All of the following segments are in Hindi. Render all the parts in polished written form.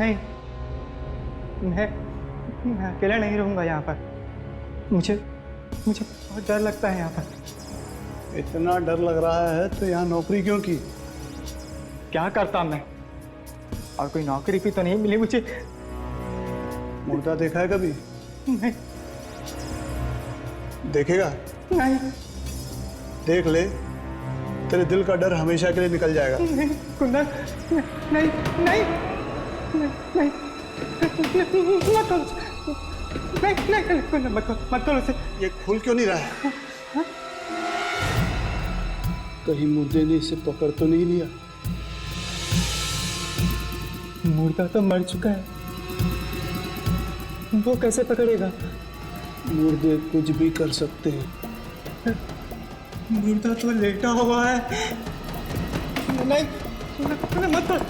नहीं, मैं अकेला नहीं रहूंगा यहाँ पर। मुझे मुझे बहुत डर लगता है यहाँ पर। इतना डर लग रहा है तो यहाँ नौकरी क्यों की? क्या करता मैं, और कोई नौकरी भी तो नहीं मिली मुझे। मुर्दा देखा है कभी? नहीं देखेगा? नहीं देख ले, तेरे दिल का डर हमेशा के लिए निकल जाएगा। नहीं कुंदन, नहीं नहीं नहीं मत करो, नहीं नहीं कुंदन मत करो उसे। ये खुल क्यों नहीं रहा है? कहीं मुर्दे ने इसे पकड़ तो नहीं लिया? मुर्दा तो मर चुका है, वो कैसे पकड़ेगा? मुर्दे कुछ भी कर सकते हैं। मुर्दा तो लेटा हुआ है। नहीं मत कर,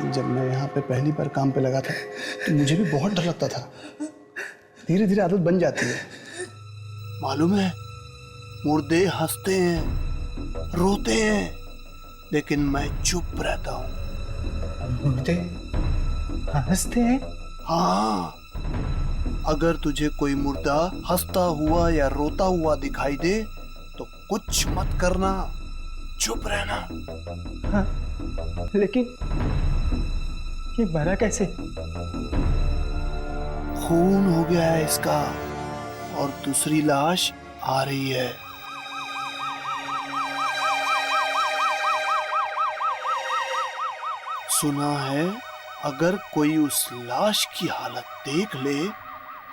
जब मैं यहाँ पे पहली बार काम पे लगा था तो मुझे भी बहुत डर लगता था। धीरे धीरे आदत बन जाती है। मालूम है, मुर्दे हंसते हैं, रोते हैं, लेकिन मैं चुप रहता हूँ। मुर्दे हंसते हैं? हाँ, अगर तुझे कोई मुर्दा हंसता हुआ या रोता हुआ दिखाई दे तो कुछ मत करना, चुप रहना। हाँ, लेकिन ये मरा कैसे? खून हो गया है इसका और दूसरी लाश आ रही है। सुना है अगर कोई उस लाश की हालत देख ले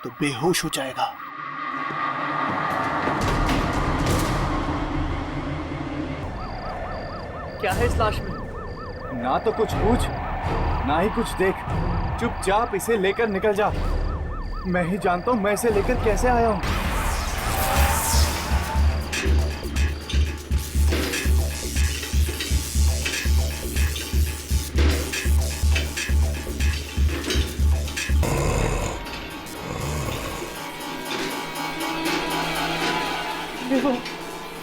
तो बेहोश हो जाएगा। क्या है इस लाश में? ना तो कुछ पूछ, ना ही कुछ देख, चुपचाप इसे लेकर निकल जा। मैं ही जानता हूं मैं इसे लेकर कैसे आया हूं। देखो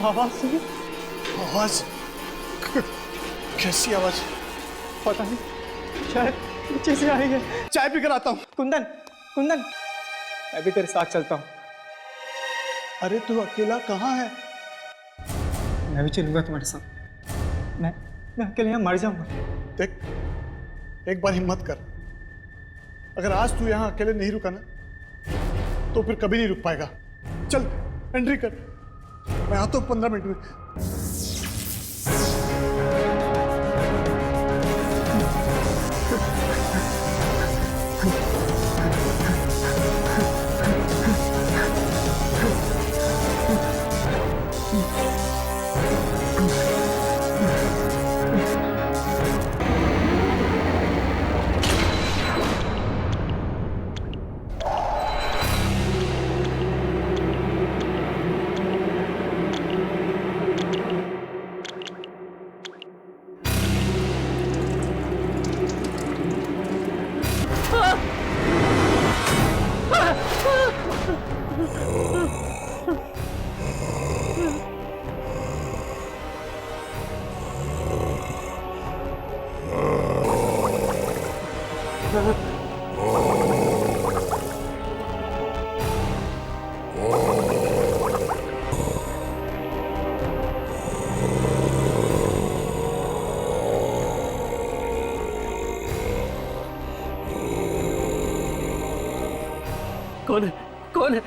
आवाज सुनी? आवाज? कैसी आवाज? पता नहीं, शायद नीचे से आई है। चाय पीकर आता हूँ। कुंदन कुंदन, मैं भी तेरे साथ चलता हूँ। अरे तू अकेला कहाँ है? मैं भी चलूंगा तुम्हारे साथ। मैं अकेले यहाँ मर जाऊंगा। देख, एक बार हिम्मत कर। अगर आज तू यहाँ अकेले नहीं रुका ना तो फिर कभी नहीं रुक पाएगा। चल एंट्री कर, मैं आता हूँ 15 मिनट में। कौन है? कौन है?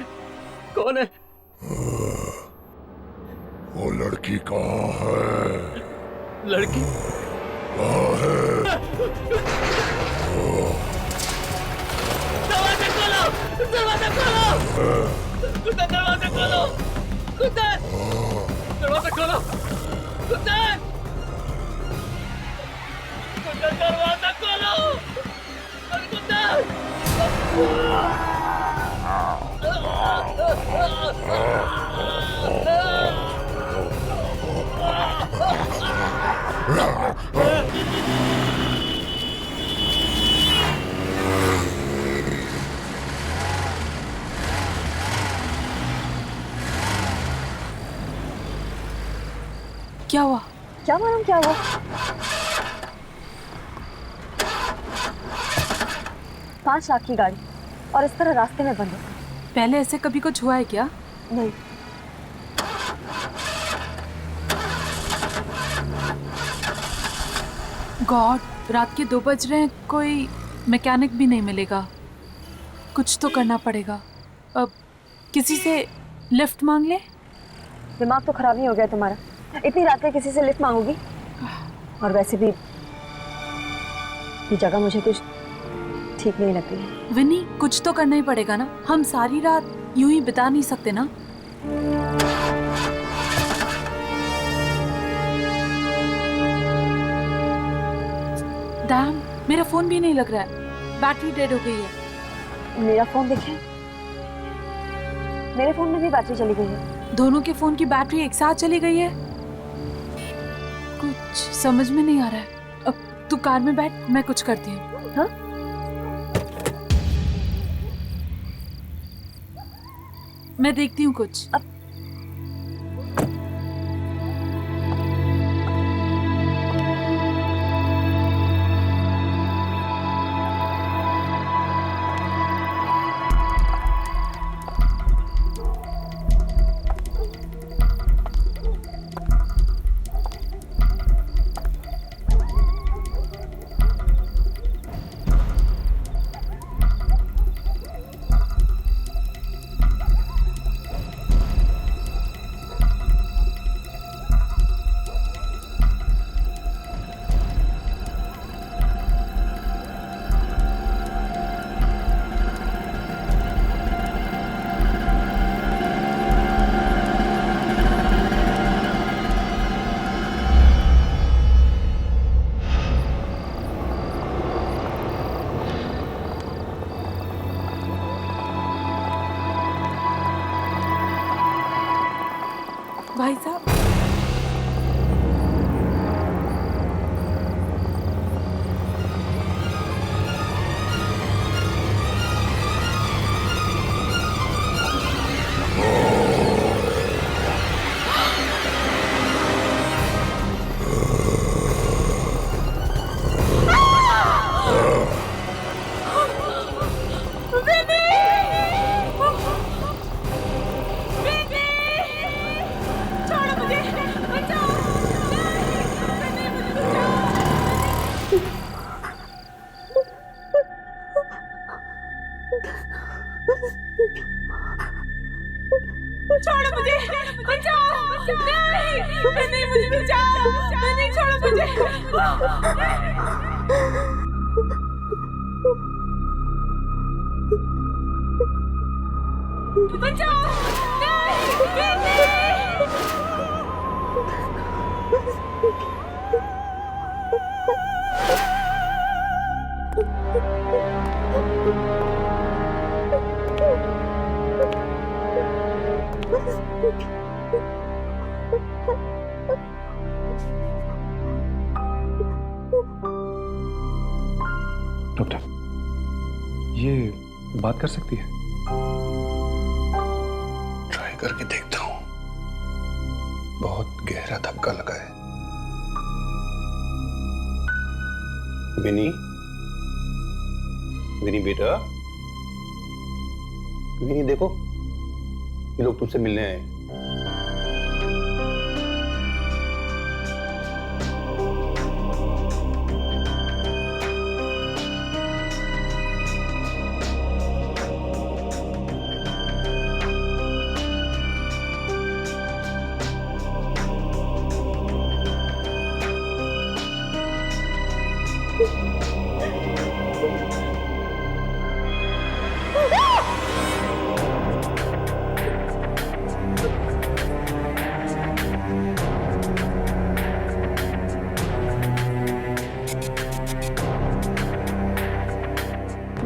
कौन है? वो लड़की कहाँ है? लड़की? कहाँ है? दरवाजा खोलो! दरवाजा खोलो! कुत्ता दरवाजा खोलो! कुत्ता! दरवाजा खोलो! कुत्ता! कुत्ता दरवाजा खोलो! अरे कुत्ता! क्या हुआ? क्या मालूम क्या हुआ। पांच लाख की गाड़ी और इस तरह रास्ते में बंद है। पहले ऐसे कभी कुछ हुआ है क्या? नहीं, गॉड, रात के 2 बज रहे हैं, कोई मैकेनिक भी नहीं मिलेगा। कुछ तो करना पड़ेगा। अब किसी से लिफ्ट मांग ले। दिमाग तो खराब नहीं हो गया तुम्हारा? इतनी रात में किसी से लिफ्ट मांगोगी? और वैसे भी ये जगह मुझे कुछ ठीक नहीं लगती है। विनी, कुछ तो करना ही पड़ेगा ना। हम सारी रात यूं ही बिता नहीं सकते ना। डैम, मेरा फोन भी नहीं लग रहा है। बैटरी डेड हो गई है। मेरा फोन देखें, मेरे फोन में भी बैटरी चली गई है। दोनों के फोन की बैटरी एक साथ चली गई है। कुछ समझ में नहीं आ रहा है। अब तू कार में बैठ, मैं कुछ करती हूँ। हाँ? मैं देखती हूँ कुछ। भाई साहब, छोड़ो मुझे, बचाओ, नहीं, मुझे बचाओ, नहीं, छोड़ो मुझे। बचाओ, डॉक्टर, ये बात कर सकती है? ट्राई करके देखता हूँ। बहुत गहरा धक्का लगा है। विनी, विनी बेटा, विनी देखो, ये लोग तुमसे मिलने आए।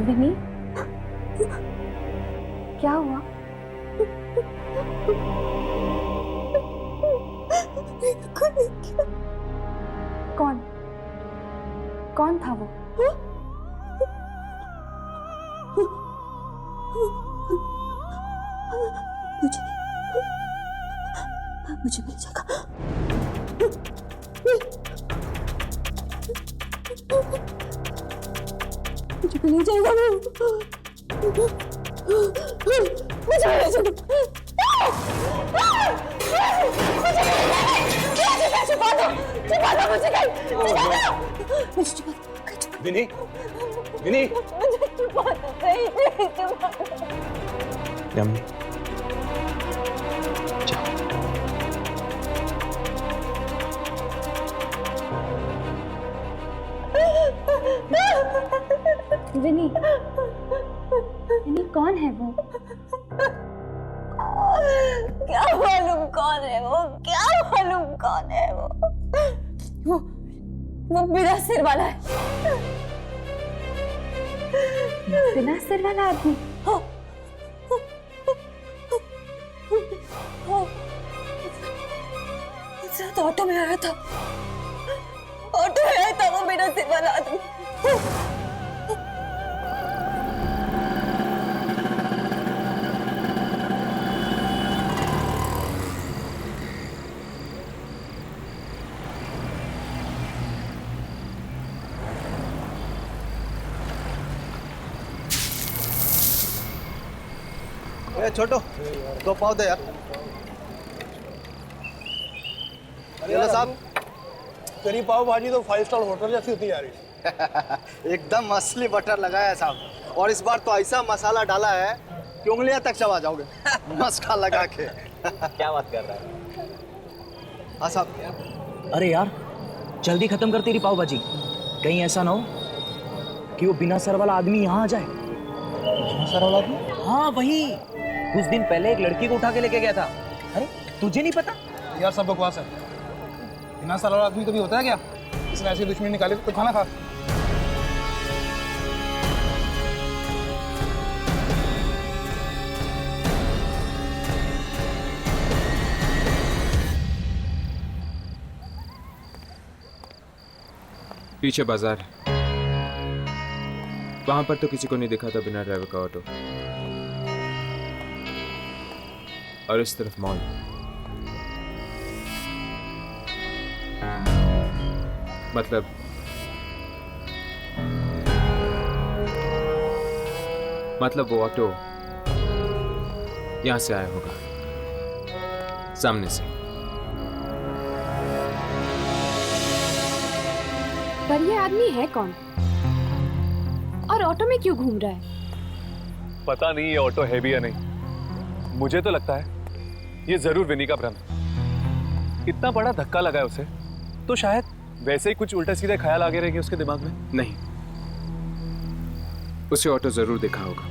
विनी, क्या हुआ? कौन कौन था वो? मुझे मिल जाएगा। नहीं जाएगा वो। मुझे नहीं छोड़ो। छुपा दो मुझे कहीं, मुझे छुपा दो। विनी, विनी, मुझे छुपा दो कहीं, छुपा दो। यामिनी विनी, विनी कौन है वो? क्या मालूम कौन है वो, क्या मालूम कौन है वो बिना सिर वाला है। बिना सिर वाला आदमी? तो ऑटो में आया था, ऑटो में आया था वो बिना सिर वाला आदमी। ए छोटो, 2 पाव दे यार। ये लो साहब। तेरी पाव भाजी तो 5 स्टार होटल जैसी होती है यार। एकदम असली बटर लगाया है साहब, और इस बार तो ऐसा मसाला डाला है कि उंगलियां तक चबा जाओगे। मस्का लगा के। क्या बात कर रहा है? हाँ साहब। अरे यार जल्दी खत्म कर तेरी पाव भाजी, कहीं ऐसा ना हो कि वो बिना सर वाला आदमी यहाँ आ जाए। बिना सर वाला आदमी? हाँ वही, कुछ दिन पहले एक लड़की को उठा के लेके गया था। अरे तुझे नहीं पता? यार सब बकवास है। बिना सर वाला आदमी कभी होता है क्या? इसने ऐसी दुश्मनी निकाली तो खाना खा। पीछे बाजार है, वहां पर तो किसी को नहीं दिखा था बिना ड्राइवर का ऑटो। और इस तरफ मॉल। मतलब वो ऑटो यहां से आया होगा, सामने से। पर ये आदमी है कौन और ऑटो में क्यों घूम रहा है? पता नहीं ये ऑटो है भी या नहीं। मुझे तो लगता है ये जरूर विनी का भ्रम है। इतना बड़ा धक्का लगा है उसे, तो शायद वैसे ही कुछ उल्टे सीधे ख्याल आगे रहेंगे उसके दिमाग में। नहीं, उसे ऑटो जरूर देखा होगा,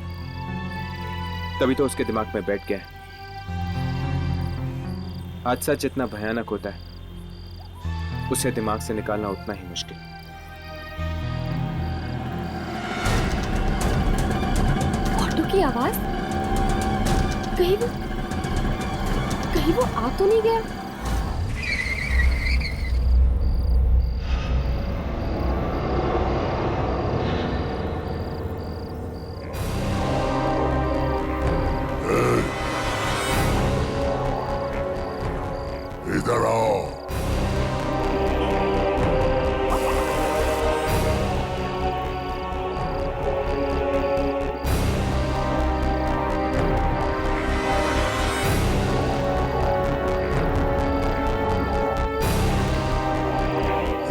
तभी तो उसके दिमाग में बैठ गया है। हादसा जितना भयानक होता है, उसे दिमाग से निकालना उतना ही मुश्किल। ऑटो की आवाज, कहीं वो आ तो नहीं गया? इधर आओ।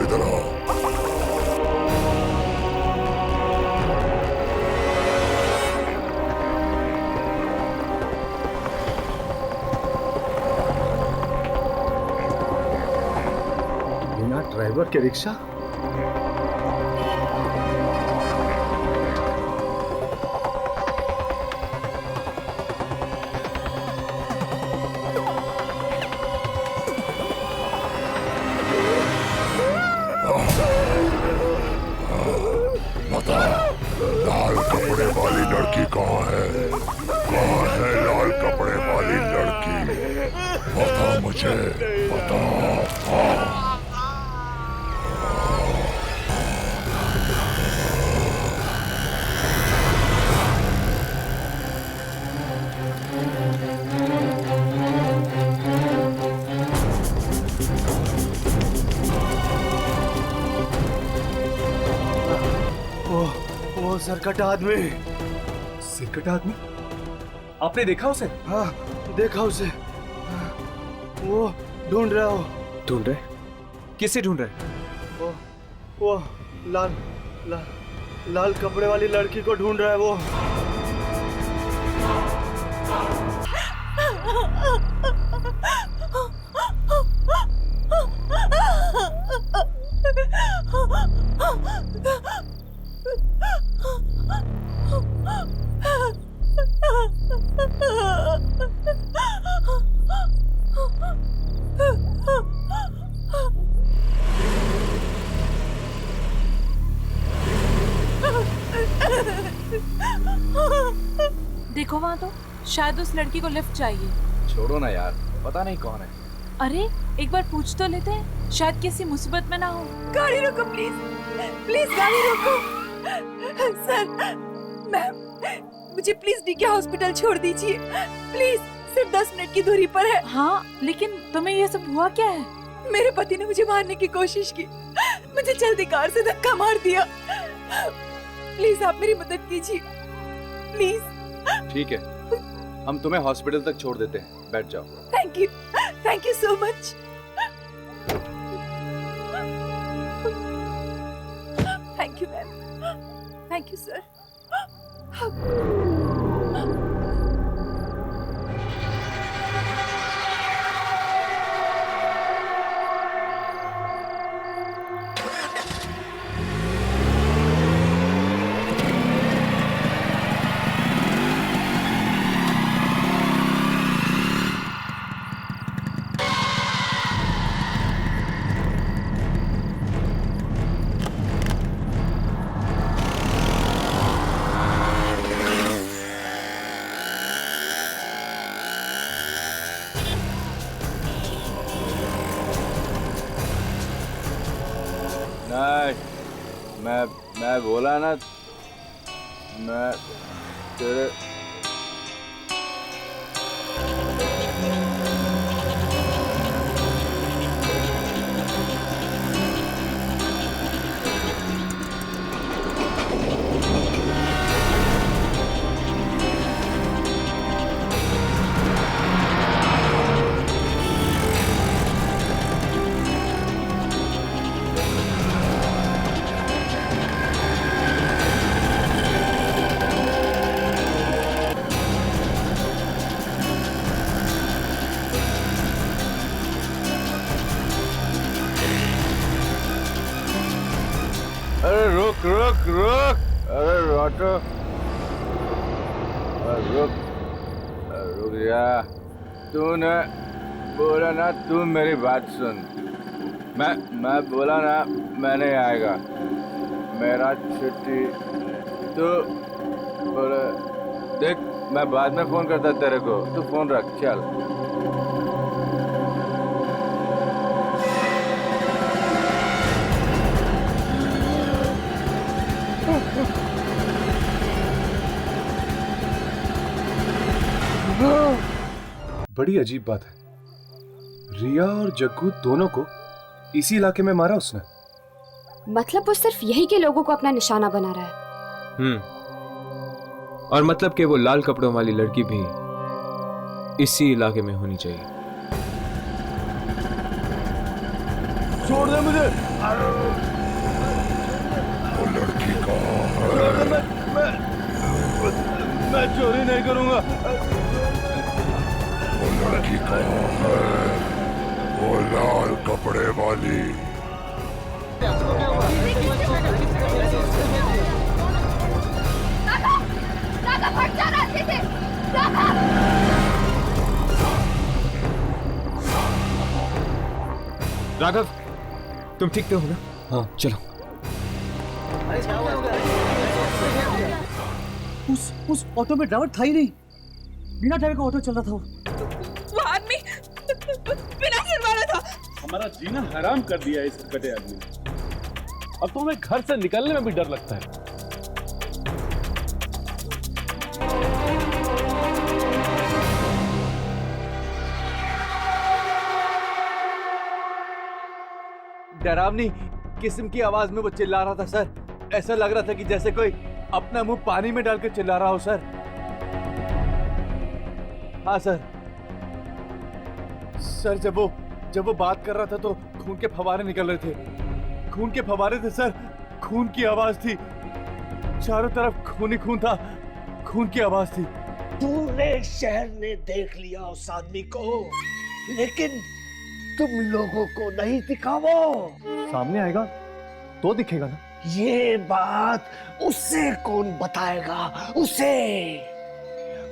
इधर आओ। बिना ड्राइवर के रिक्शा? बता, लाल कपड़े वाली लड़की कहाँ है? कहाँ है लाल कपड़े वाली लड़की? बता मुझे, बता। सरकटा आदमी। सिरकटा आदमी? आपने देखा उसे? हाँ, देखा उसे। वो ढूंढ रहा हो। ढूंढ रहे? किसे ढूंढ रहे? वो लाल कपड़े वाली लड़की को ढूंढ रहा है वो। देखो वहां तो, शायद उस लड़की को लिफ्ट चाहिए। छोड़ो ना यार, पता नहीं कौन है। अरे एक बार पूछ तो लेते हैं, शायद किसी मुसीबत में ना हो। गाड़ी रोको प्लीज, प्लीज गाड़ी रोको। सर, मैम, मुझे प्लीज डीके हॉस्पिटल छोड़ दीजिए प्लीज। सिर्फ 10 मिनट की दूरी पर है। हाँ, लेकिन तुम्हें ये सब हुआ क्या है? मेरे पति ने मुझे मारने की कोशिश की, मुझे जल्दी कार से धक्का मार दिया। प्लीज आप मेरी मदद कीजिए प्लीज। ठीक है, हम तुम्हें हॉस्पिटल तक छोड़ देते हैं, बैठ जाओ। Thank you so much. Thank you ma'am, thank you sir. मैं बोला ना, मैं तेरे रुक। अरे ऑटो, रुक जा। तूने बोला ना, तू मेरी बात सुन। मैं बोला ना, मैं नहीं आएगा। मेरा छुट्टी तो बोले, देख मैं बाद में फोन करता तेरे को, तू फोन रख, चल। बड़ी अजीब बात है, रिया और जग्गू दोनों को इसी इलाके में मारा उसने। मतलब वो सिर्फ यही के लोगों को अपना निशाना बना रहा है। और मतलब कि वो लाल कपड़ों वाली लड़की भी इसी इलाके में होनी चाहिए। छोड़ दे मुझे। वो लड़की कहाँ है? मैं चोरी नहीं करूंगा। वो लड़की कहाँ है? वो लाल कपड़े वाली। राघव, तुम ठीक तो हो ना? हाँ चलो। उस ऑटो में ड्राइवर था ही नहीं, बिना ड्राइवर का ऑटो चल रहा था। वो आदमी बिना सिर वाला था। हमारा जीना हराम कर दिया इस कटे आदमी ने। अब तो हमें घर से निकलने में भी डर लगता है। डरावनी किस्म की आवाज में वो चिल्ला रहा था सर। ऐसा लग रहा था कि जैसे कोई अपना मुंह पानी में डाल के चिल्ला रहा हूं सर। हाँ सर। सर जब वो बात कर रहा था तो खून के फव्वारे निकल रहे थे। खून के फव्वारे थे सर, खून की आवाज थी, चारों तरफ खून ही खून था, खून की आवाज थी। पूरे शहर ने देख लिया उस आदमी को, लेकिन तुम लोगों को नहीं दिखा। वो सामने आएगा तो दिखेगा ना। ये बात उससे कौन बताएगा? उसे,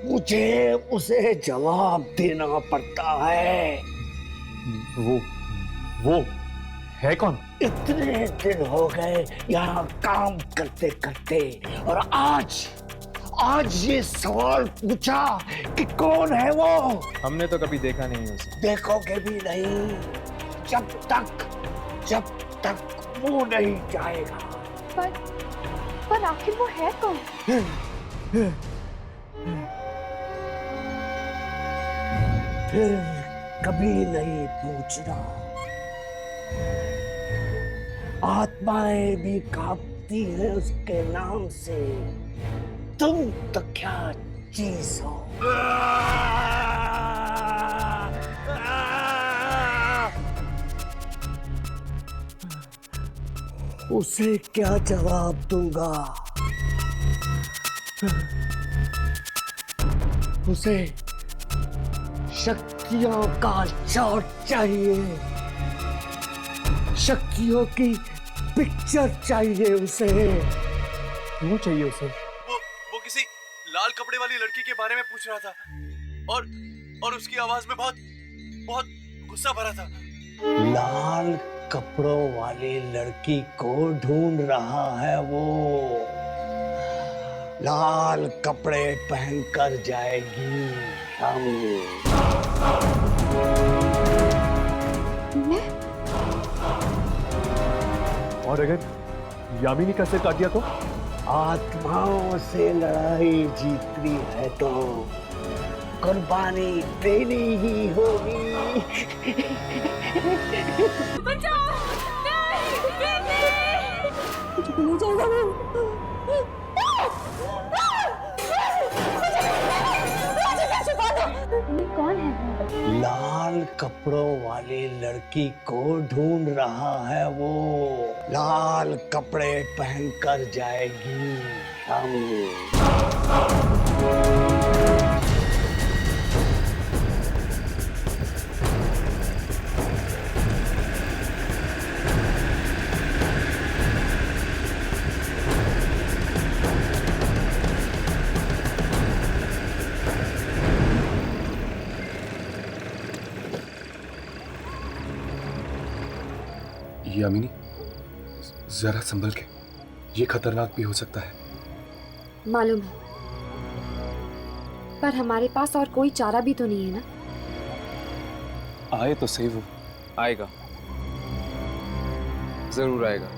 मुझे उसे जवाब देना पड़ता है। वो है कौन? इतने दिन हो गए यहाँ काम करते करते, और आज ये सवाल पूछा कि कौन है वो। हमने तो कभी देखा नहीं उसे। देखोगे भी नहीं जब तक वो नहीं जाएगा। पर आखिर वो है कौन? फिर कभी नहीं पूछना। आत्माएं भी कांपती हैं उसके नाम से। तुम तो क्या चीज हो? उसे क्या जवाब दूंगा? उसे शक्तियों का शॉट चाहिए, शक्तियों की पिक्चर चाहिए उसे। क्यों चाहिए उसे? वो किसी लाल कपड़े वाली लड़की के बारे में पूछ रहा था, और उसकी आवाज में बहुत गुस्सा भरा था। लाल कपड़ों वाली लड़की को ढूंढ रहा है वो। लाल कपड़े पहनकर जाएगी हम। और अगर यामिनी का सिर काट दिया तो? आत्माओं से लड़ाई जीतनी है तो कुर्बानी देनी ही होगी। कौन है? लाल कपड़ों वाली लड़की को ढूंढ रहा है वो। लाल कपड़े पहनकर जाएगी हम। यामिनी, जरा संभल के, ये खतरनाक भी हो सकता है। मालूम है, पर हमारे पास और कोई चारा भी तो नहीं है ना। आए तो सही वो। आएगा, जरूर आएगा।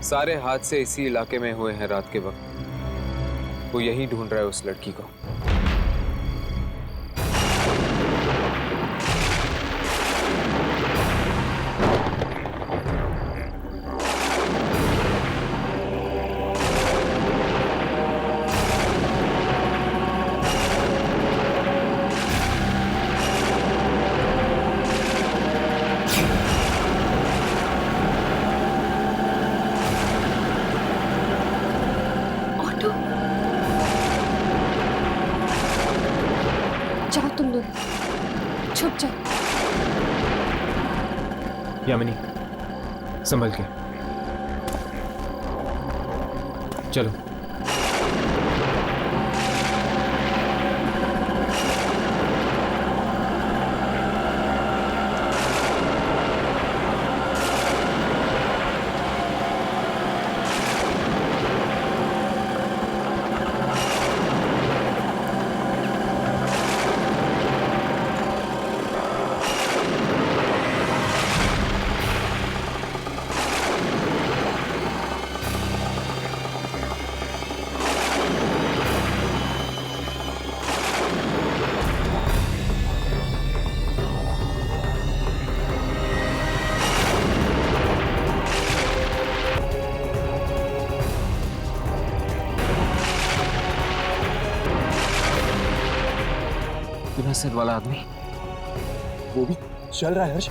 सारे हादसे इसी इलाके में हुए हैं रात के वक्त। वो यही ढूंढ रहा है उस लड़की को। जाओ तुम लोग, छुप जाओ। यामिनी, संभल के चलो। सिर वाला आदमी वो भी चल रहा है हर्ष,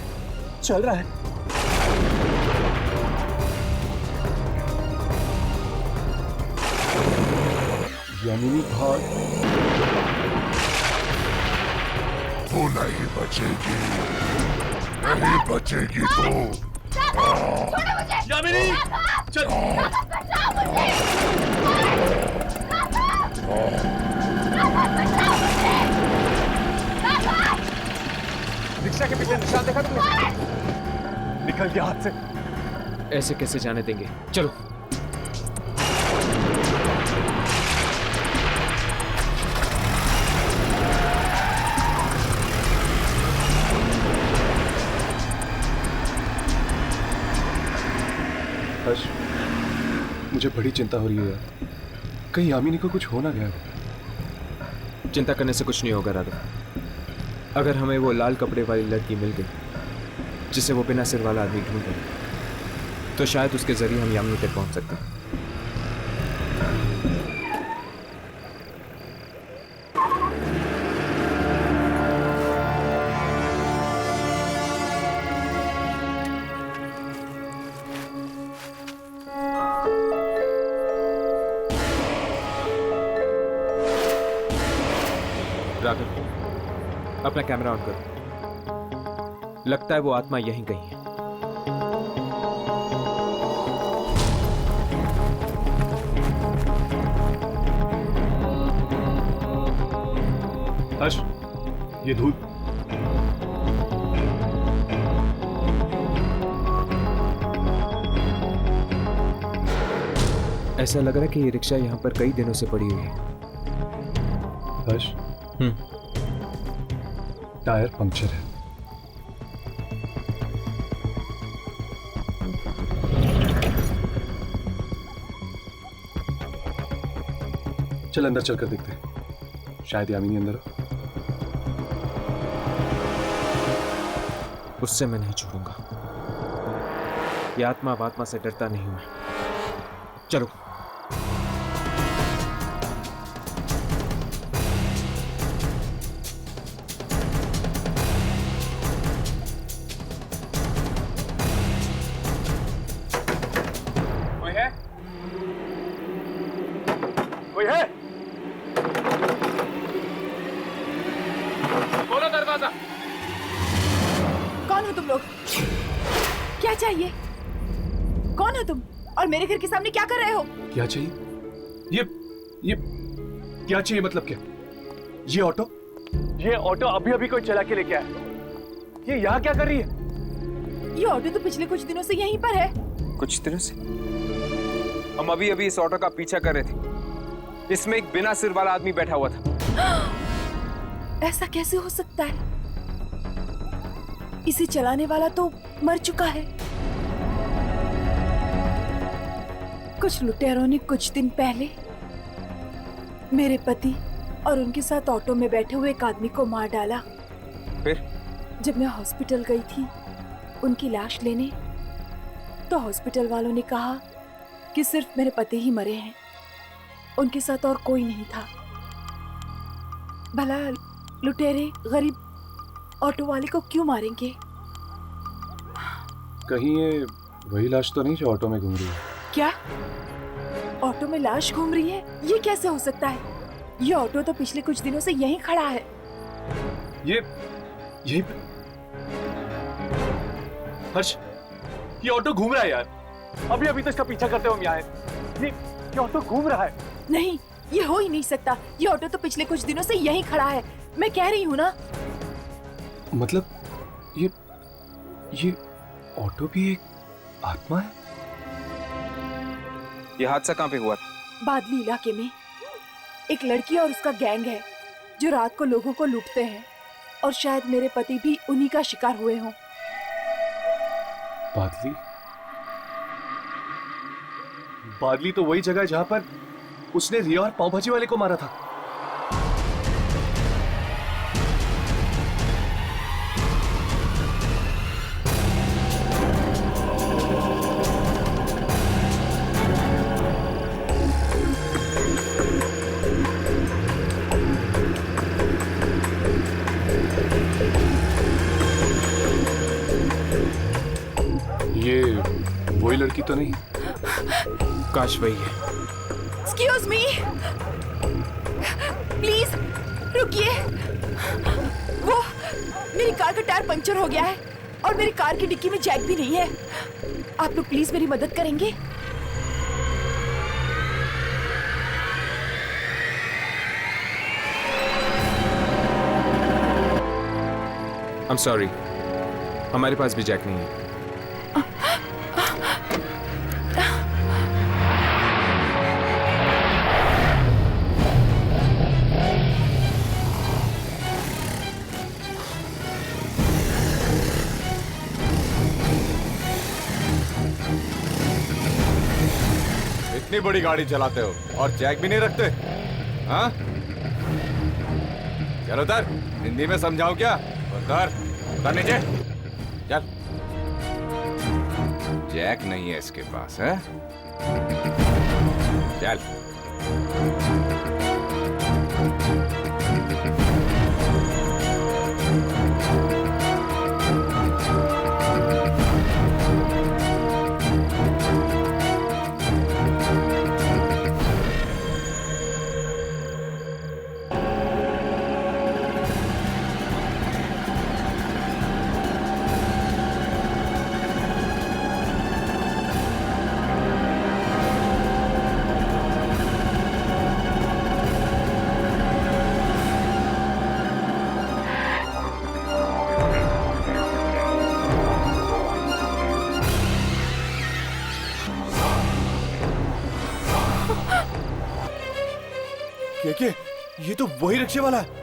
चल रहा है। यामिनी भाग। वो नहीं बचेगी, नहीं बचेगी तो। यामिनी चल। रिक्शा के पीछे निशान देखा तुमने? निकल गया हाथ से। ऐसे कैसे जाने देंगे? चलो। हर्ष, मुझे बड़ी चिंता हो रही है यार, कहीं यामिनी को कुछ हो ना गया। चिंता करने से कुछ नहीं होगा राघव। अगर हमें वो लाल कपड़े वाली लड़की मिल गई जिसे वो बिना सिर वाला आदमी ढूंढ रहा, तो शायद उसके जरिए हम यामिनी तक पहुंच सकते हैं। राघव, अपना कैमरा ऑन करो। लगता है वो आत्मा यहीं कहीं है। हर्ष, ये धूल। ऐसा लग रहा है कि ये रिक्शा यहाँ पर कई दिनों से पड़ी हुई है। हर्ष, टायर पंक्चर है। चल अंदर चलकर देखते हैं, शायद यामिनी अंदर हो। उससे मैं नहीं छोड़ूंगा। ये आत्मा वात्मा से डरता नहीं हूं मैं। चलो। कोई है? कोई है? खोलो दरवाजा। कौन हो तुम लोग? क्या चाहिए? कौन हो तुम और मेरे घर के सामने क्या कर रहे हो? क्या चाहिए? ये क्या चाहिए मतलब क्या? ये ऑटो अभी अभी कोई चला के लेके आया। ये यहाँ क्या कर रही है? ये ऑटो तो पिछले कुछ दिनों से यहीं पर है। कुछ दिनों से? हम अभी अभी इस ऑटो का पीछा कर रहे थे। इसमें एक बिना सिर वाला आदमी बैठा हुआ था। ऐसा कैसे हो सकता है? इसे चलाने वाला तो मर चुका है। कुछ लुटेरों ने कुछ दिन पहले मेरे पति और उनके साथ ऑटो में बैठे हुए एक आदमी को मार डाला। फिर जब मैं हॉस्पिटल गई थी उनकी लाश लेने, तो हॉस्पिटल वालों ने कहा कि सिर्फ मेरे पति ही मरे हैं, उनके साथ और कोई नहीं था। भला लुटेरे गरीब ऑटो वाले को क्यों मारेंगे? कहीं ये वही लाश तो नहीं जो ऑटो में घूम रही है? क्या ऑटो में लाश घूम रही है? ये कैसे हो सकता है? ये ऑटो तो पिछले कुछ दिनों से यहीं खड़ा है। ये हर्ष, ये ऑटो घूम रहा है यार। अभी अभी तो इसका पीछा करते हुए हम यहाँ आए। ये ऑटो घूम रहा है। नहीं, ये हो ही नहीं सकता। ये ऑटो तो पिछले कुछ दिनों से यहीं खड़ा है। मैं कह रही हूँ ना। मतलब ये ऑटो भी एक आत्मा है? ये हादसा कहाँ पे हुआ था? बादली इलाके में एक लड़की और उसका गैंग है जो रात को लोगों को लूटते हैं, और शायद मेरे पति भी उन्हीं का शिकार हुए हों। बादली तो वही जगह है जहां पर उसने रिया और पाव भाजी वाले को मारा था। लड़की तो नहीं? काश वही है। एक्सक्यूज मी, प्लीज रुकिए। वो मेरी कार का टायर पंचर हो गया है और मेरी कार की डिक्की में जैक भी नहीं है। आप लोग प्लीज मेरी मदद करेंगे? I'm sorry, हमारे पास भी जैक नहीं है। इतनी बड़ी गाड़ी चलाते हो और जैक भी नहीं रखते? हाँ? चलो उतर, हिंदी में समझाऊं क्या? उतर, उतर नीचे, चल। जैक नहीं है इसके पास, है? चल। क्या ये तो वही रिक्शे वाला है।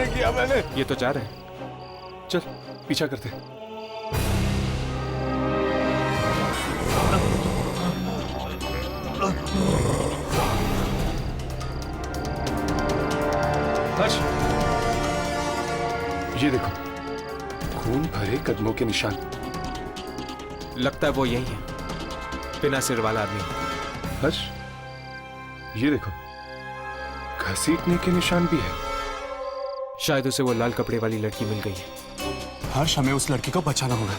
किया मैंने। ये तो जा रहे हैं। चल पीछा करते। हर्ष, ये देखो, खून भरे कदमों के निशान। लगता है वो यही है, बिना सिर वाला आदमी। हर्ष, ये देखो, घसीटने के निशान भी है। शायद उसे वो लाल कपड़े वाली लड़की मिल गई है। हर्ष, हमें उस लड़की को बचाना होगा।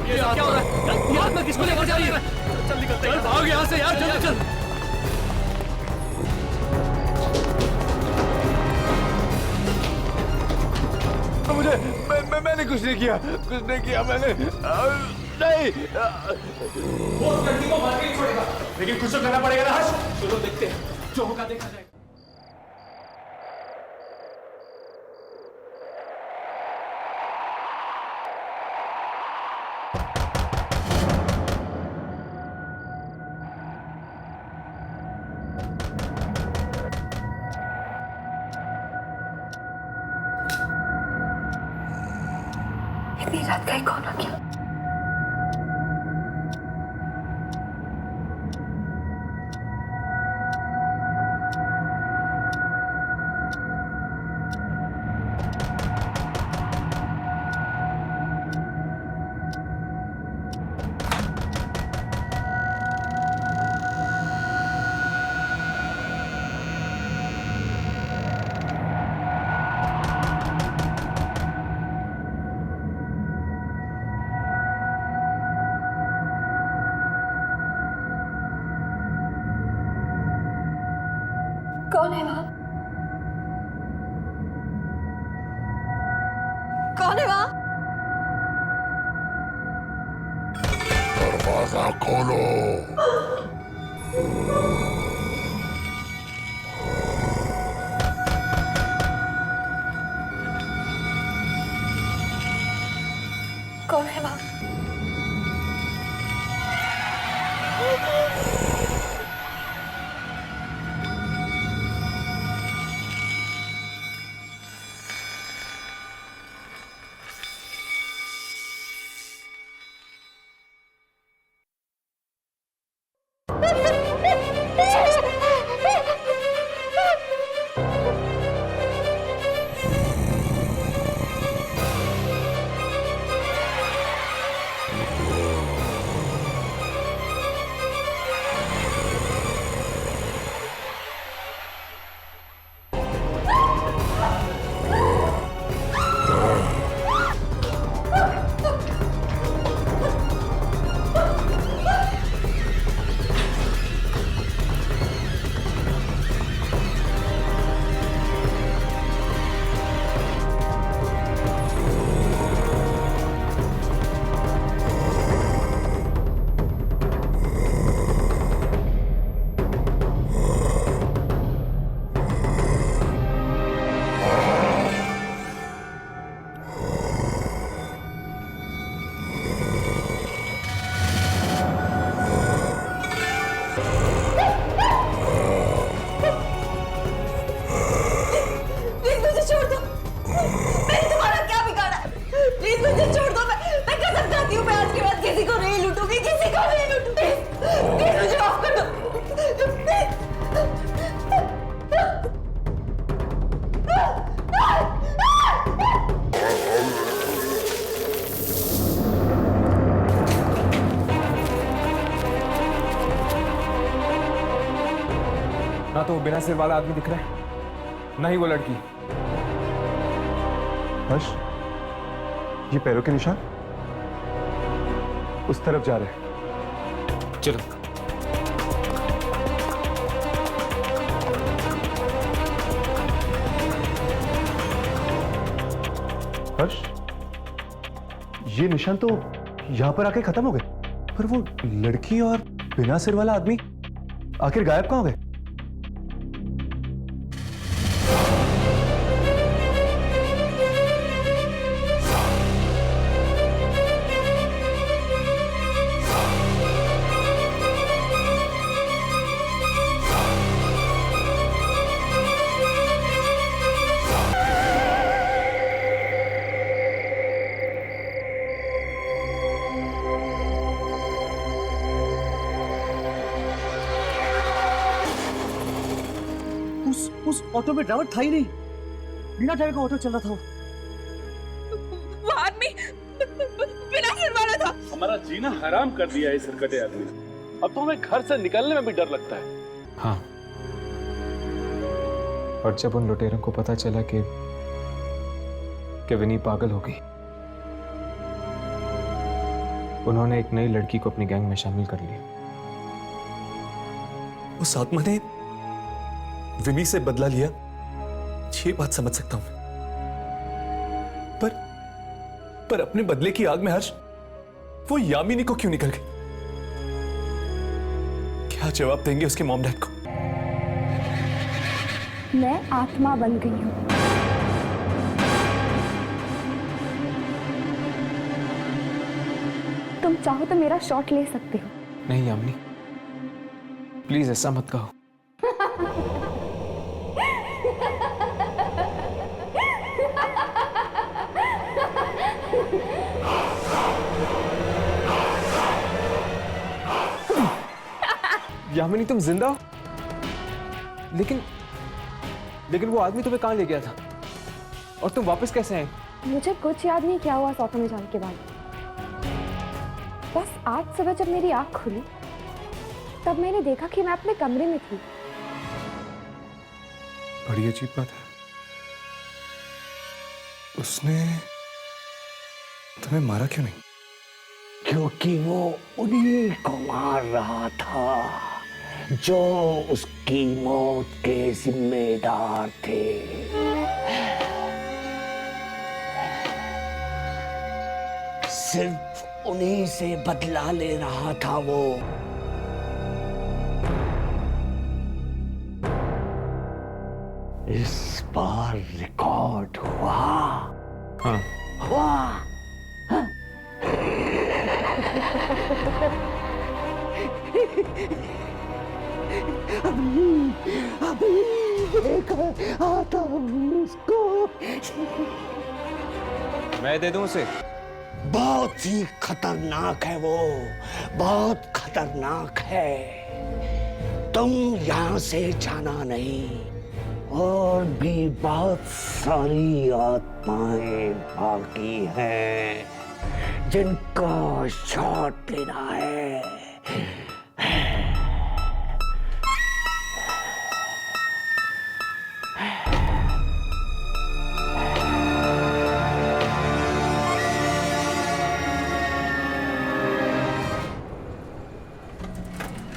ये क्या हो रहा है? ये आत्मा किसको लेकर जा रही है? चल निकलते हैं, भाग यहाँ से यार, जल्दी चल। मुझे मैंने कुछ नहीं किया, मैंने नहीं। वो लड़की को मार के ही छोड़ेगा, लेकिन कुछ तो करना पड़ेगा ना हर्ष। चलो देखते हैं, जो होगा देखा जाएगा। इतनी रात का कौन आ गया? कौन है वहां? कौन है वहां? दरवाजा खोलो। कौन है वहाँ? ना तो वो बिना सिर वाला आदमी दिख रहा है, ना ही वो लड़की। हर्ष, ये पैरों के निशान उस तरफ जा रहे हैं। चलो। हर्ष, ये निशान तो यहां पर आके खत्म हो गए, पर वो लड़की और बिना सिर वाला आदमी आखिर गायब कहां हो गए? उस ऑटो में ड्राइवर था ही नहीं, बिना ड्राइवर का ऑटो चल रहा था। वो आदमी बिना सिर वाला था। हमारा जीना हराम कर दिया है सरकटे आदमी। अब तो हमें घर से निकलने में भी डर लगता है। हाँ, और जब उन लुटेरों को पता चला कि विनी पागल हो गई, उन्होंने एक नई लड़की को अपनी गैंग में शामिल कर लिया। उस आत्मा ने विनी से बदला लिया, ये बात समझ सकता हूं, पर अपने बदले की आग में हर्ष वो यामिनी को क्यों निकल गई? क्या जवाब देंगे उसके मॉम डैड को? मैं आत्मा बन गई हूं। तुम चाहो तो मेरा शॉट ले सकते हो। नहीं यामिनी, प्लीज ऐसा मत कहो। यामिनी, तुम जिंदा हो? लेकिन वो आदमी तुम्हें कहां ले गया था और तुम वापस कैसे आए? मुझे कुछ याद नहीं क्या हुआ ऑटो में जाने के बाद। बस आज सुबह जब मेरी आंख खुली तब मैंने देखा कि मैं अपने कमरे में थी। बड़ी अजीब बात है, उसने तुम्हें मारा क्यों नहीं? क्योंकि वो उन्हीं को मार रहा था जो उसकी मौत के जिम्मेदार थे। सिर्फ उन्हीं से बदला ले रहा था वो। इस बार रिकॉर्ड हुआ। हाँ हुआ। अभी लेकर आता हूँ उसको। मैं दे दूं उसे? बहुत ही खतरनाक है वो, बहुत खतरनाक है। तुम यहाँ से जाना नहीं, और भी बहुत सारी आत्माएं बाकी हैं जिनका शॉट लेना है।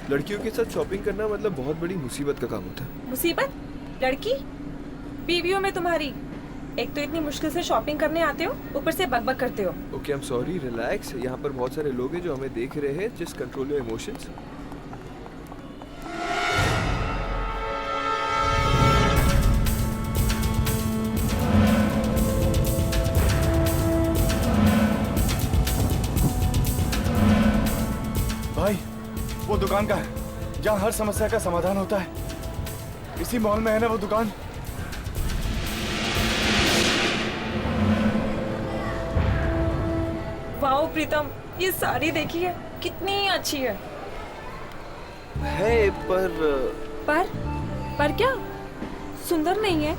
लड़कियों के साथ शॉपिंग करना मतलब बहुत बड़ी मुसीबत का काम होता है। मुसीबत? लड़की? बीवियों में तुम्हारी। एक तो इतनी मुश्किल से शॉपिंग करने आते हो, ऊपर से बकबक करते हो। Okay, I am sorry, relax. यहाँ पर बहुत सारे लोग हैं जो हमें देख रहे हैं। Just control your emotions. भाई, वो दुकान का है जहाँ हर समस्या का समाधान होता है। इसी मॉल में है ना वो दुकान? वाओ प्रीतम, ये साड़ी देखिए कितनी अच्छी है। पर क्या सुंदर नहीं है?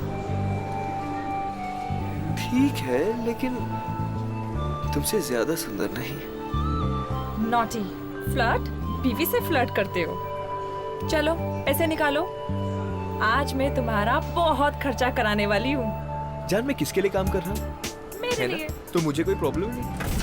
ठीक है, लेकिन तुमसे ज्यादा सुंदर नहीं। Naughty, flirt? बीवी से फ्लर्ट करते हो? चलो पैसे निकालो, आज मैं तुम्हारा बहुत खर्चा कराने वाली हूँ। जान, मैं किसके लिए काम कर रहा हूँ? मेरे लिए। तो मुझे कोई प्रॉब्लम नहीं।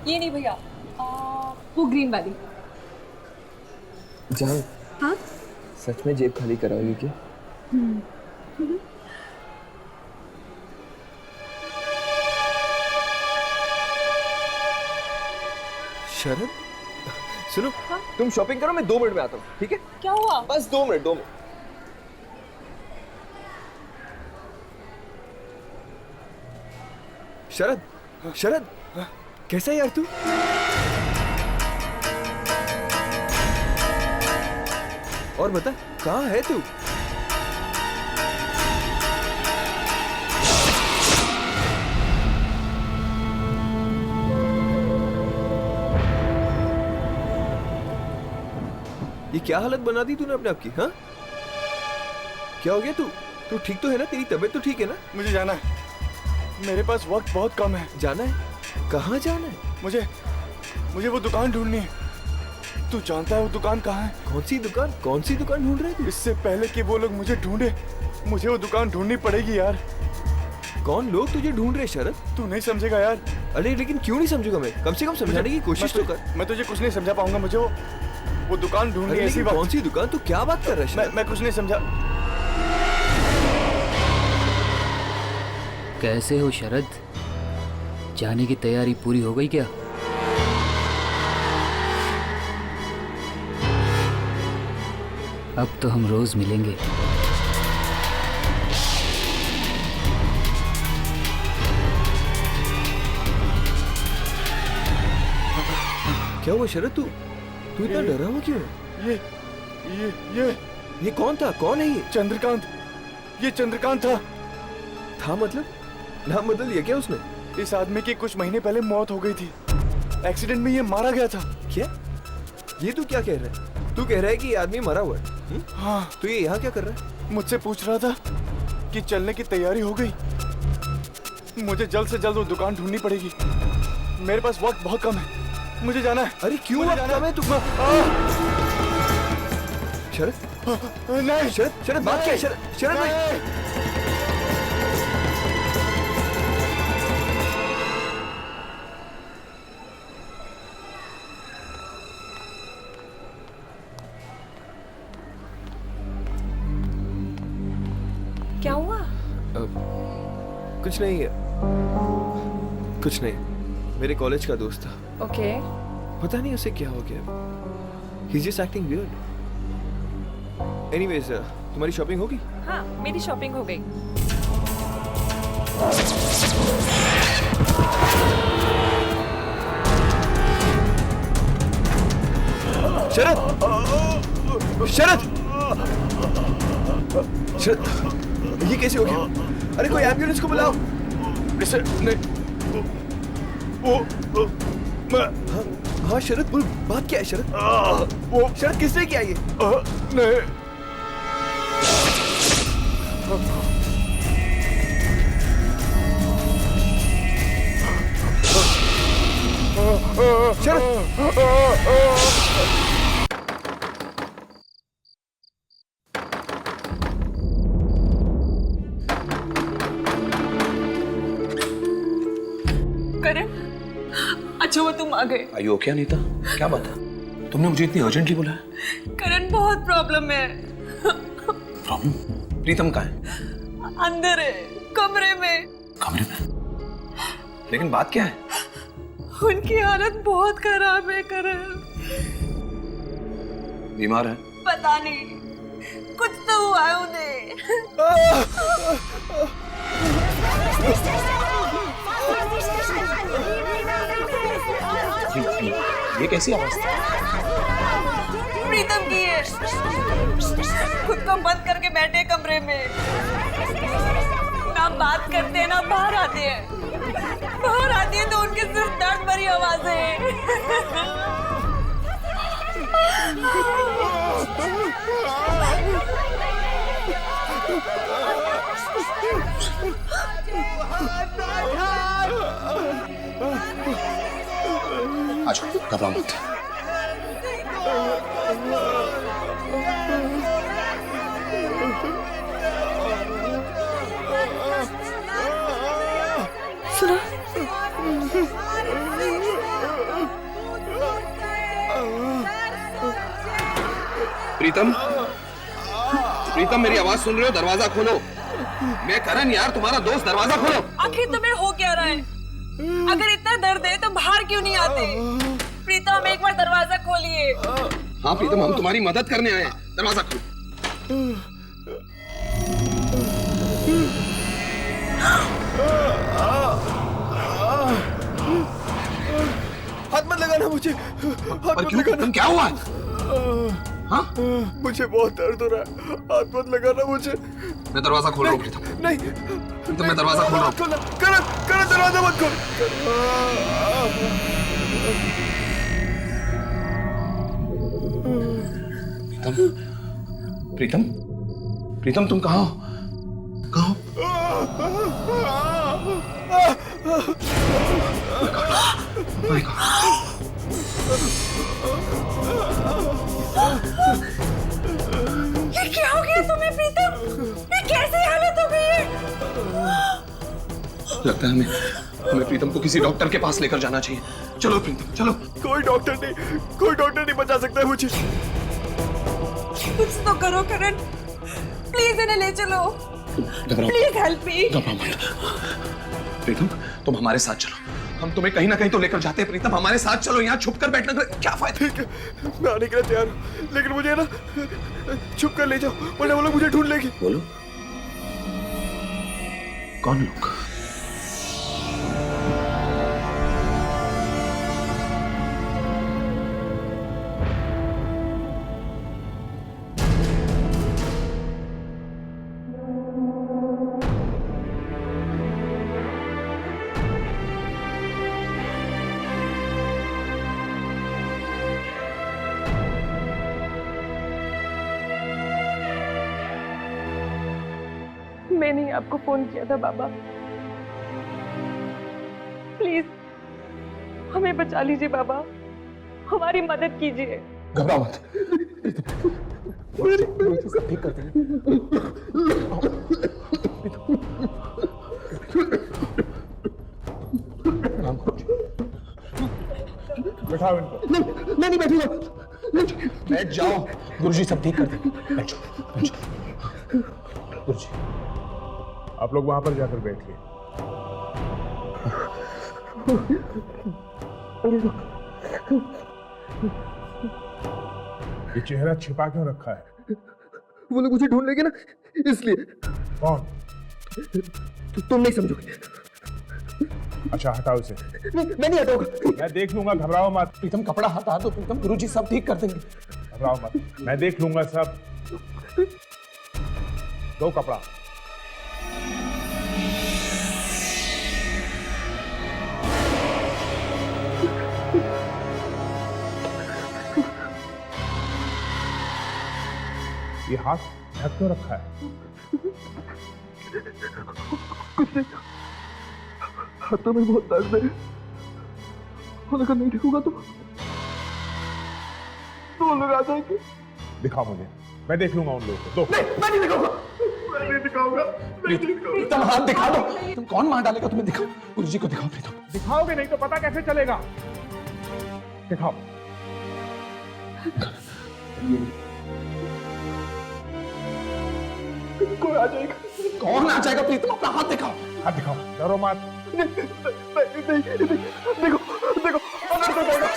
ये नहीं भैया, वो ग्रीन वाली। जान, हाँ? सच में जेब खाली कराओगी क्या? शरद, सुनो, हाँ? तुम शॉपिंग करो, मैं 2 मिनट में आता हूँ, ठीक है? क्या हुआ? बस 2 मिनट, 2 मिनट। शरद, शरद, कैसा है यार तू? और बता, कहाँ है तू? ये क्या हालत बना दी तूने अपने आप की? हाँ, क्या हो गया? तू ठीक तो है ना? तेरी तबीयत तो ठीक है ना? मुझे जाना है, मेरे पास वक्त बहुत कम है। जाना है? कहाँ जाना है? मुझे वो दुकान ढूंढनी है। तू जानता है वो दुकान कहाँ है? कौन सी दुकान? कौन सी दुकान ढूंढ रहे थे? इससे पहले कि वो लोग मुझे ढूंढे, मुझे वो दुकान ढूंढनी पड़ेगी यार। कौन लोग तुझे ढूंढ रहे शरद? तू नहीं समझेगा यार। अरे लेकिन क्यों नहीं समझूंगा मैं? कम से कम समझाने की कोशिश तो कर। मैं तुझे कुछ नहीं समझा पाऊंगा। मुझे वो दुकान ढूंढनी है। ऐसी बात। कौन सी दुकान? तू क्या बात कर रहा है? मैं कुछ नहीं समझा। कैसे हो शरद? जाने की तैयारी पूरी हो गई क्या? अब तो हम रोज मिलेंगे। क्या हुआ शरद? तू इतना डरा हुआ क्यों है? ये कौन था? कौन है ये? चंद्रकांत। ये चंद्रकांत था मतलब? नाम बदल लिया क्या उसने? इस आदमी की कुछ महीने पहले मौत हो गई थी। एक्सीडेंट में ये मारा गया था। क्या? ये तू क्या कह रहा है? तू कह रहा है कि ये आदमी मरा हुआ है? हाँ। तो ये यहाँ क्या कर रहा है? मुझसे पूछ रहा था कि चलने की तैयारी हो गई। मुझे जल्द से जल्द वो दुकान ढूंढनी पड़ेगी। मेरे पास वक्त बहुत कम है, मुझे जाना है। अरे क्यों वक्त कम है? तू शरद, नहीं शरद बात क्या है? शरद नहीं। क्या हुआ? कुछ नहीं है, कुछ नहीं, मेरे कॉलेज का दोस्त था। ओके। पता नहीं उसे क्या हो गया। He's just acting weird. Anyways, तुम्हारी शॉपिंग होगी? हाँ, मेरी शॉपिंग हो गई। शरद! शरद! शरद! ये कैसे हो गया? अरे कोई एम्बुलेंस को बुलाओ। नहीं, हाँ शरद बोल, बात क्या है शरद? वो शरद किसने किया ये? नहीं। शरद! करण, अच्छा वो तुम आ गए। आयु ओके अनीता, क्या बात है? तुमने मुझे इतनी अर्जेंटली बुलाया? करण बहुत प्रॉब्लम है। प्रॉब्लम? प्रीतम कहाँ है? अंदर है, कमरे में। कमरे में? लेकिन बात क्या है? उनकी हालत बहुत खराब है करण। बीमार है? पता नहीं, कुछ तो हुआ है उन्हें। ये कैसी आवाज? प्रीतम की है। खुद को बंद करके बैठे कमरे में, ना बात करते हैं ना बाहर आते हैं। बाहर आती है तो उनके सिर्फ दर्द भरी आवाजें हैं। अच्छा घबराओ मत। सुना? प्रीतम, प्रीतम मेरी आवाज सुन रहे हो? दरवाजा खोलो। मैं करण यार, तुम्हारा दोस्त, दरवाजा खोलो। आखिर तुम्हें हो क्या रहा है? अगर इतना दर्द है तो बाहर क्यों नहीं आते? प्रीतम एक बार दरवाजा खोलिए। हाँ प्रीतम, हम तुम्हारी मदद करने आए हैं, दरवाजा खोलो। हाथ मत लगाना मुझे, हाथ मत लगाना। क्या हुआ? हाँ? मुझे बहुत दर्द हो रहा है, हाथ मत लगाना मुझे। मैं दरवाजा खोल रहा हूँ प्रीतम। नहीं प्रीतम, मैं दरवाजा खोल रहा हूँ। करण, करण दरवाजा मत खोल। प्रीतम, प्रीतम, प्रीतम तुम कहाँ हो? कहाँ हो? ये क्या हो गया तुम्हें प्रीतम? ये कैसी हालत हो गई है? लगता है हमें प्रीतम को किसी डॉक्टर के पास लेकर जाना चाहिए। चलो प्रीतम, चलो। कोई डॉक्टर नहीं बचा सकता है मुझे। कुछ तो करो करण, प्लीज इन्हें ले चलो। Please help me. घबराओ मत। प्रीतम तुम हमारे साथ चलो, हम तुम्हें कहीं ना कहीं तो लेकर जाते हैं। प्रीतम हमारे साथ चलो, यहाँ छुप कर बैठना क्या फायदा? ठीक है, मैं आने के लिए तैयार हूँ, लेकिन मुझे ना छुप कर ले जाओ, वरना वो लोग मुझे ढूंढ लेंगे। बोलो, कौन लोग? मैंने ही आपको फोन किया था बाबा, प्लीज हमें बचा लीजिए बाबा, हमारी मदद कीजिए। घबराओ मत, ठीक करते हैं। बैठाओ इनको। नहीं बैठूंगा। बैठ जाओ, गुरुजी सब ठीक कर देंगे। बैठो, बैठो। गुरुजी आप लोग वहां पर जाकर बैठिए, ये चेहरा छिपा क्यों रखा है? वो लोग मुझे ढूंढ लेंगे ना, इसलिए। कौन? तुम नहीं समझोगे। अच्छा हटाओ इसे। मैं नहीं हटाऊंगा। मैं देख लूंगा, घबराओ मत। प्रीतम कपड़ा हटा दो प्रीतम, गुरुजी सब ठीक कर देंगे। घबराओ मत, मैं देख लूंगा सब। दो कपड़ा। ये हाथ ढक क्यों रखा है? कुछ नहीं, हाथों में बहुत दर्द है और अगर नहीं ढकूंगा तो वो लोग आ जाएंगे। दिखाओ मुझे, मैं देख लूंगा उन लोगों को। दो। नहीं, मैं नहीं दिखाऊंगा। मैं नहीं दिखाऊंगा। प्रीतम हाथ दिखा दो। तुम कौन मार डालेगा? तुम्हें दिखाओ, गुरुजी को दिखाओ। प्रीतम दिखाओगे नहीं तो पता कैसे चलेगा? दिखाओ। कोई आ जाएगा। कौन आ जाएगा? प्रीतम अपना हाथ दिखाओ। हाथ दिखाओ, डरो मत। नहीं, देखो देखो, अंदर से जाएगा।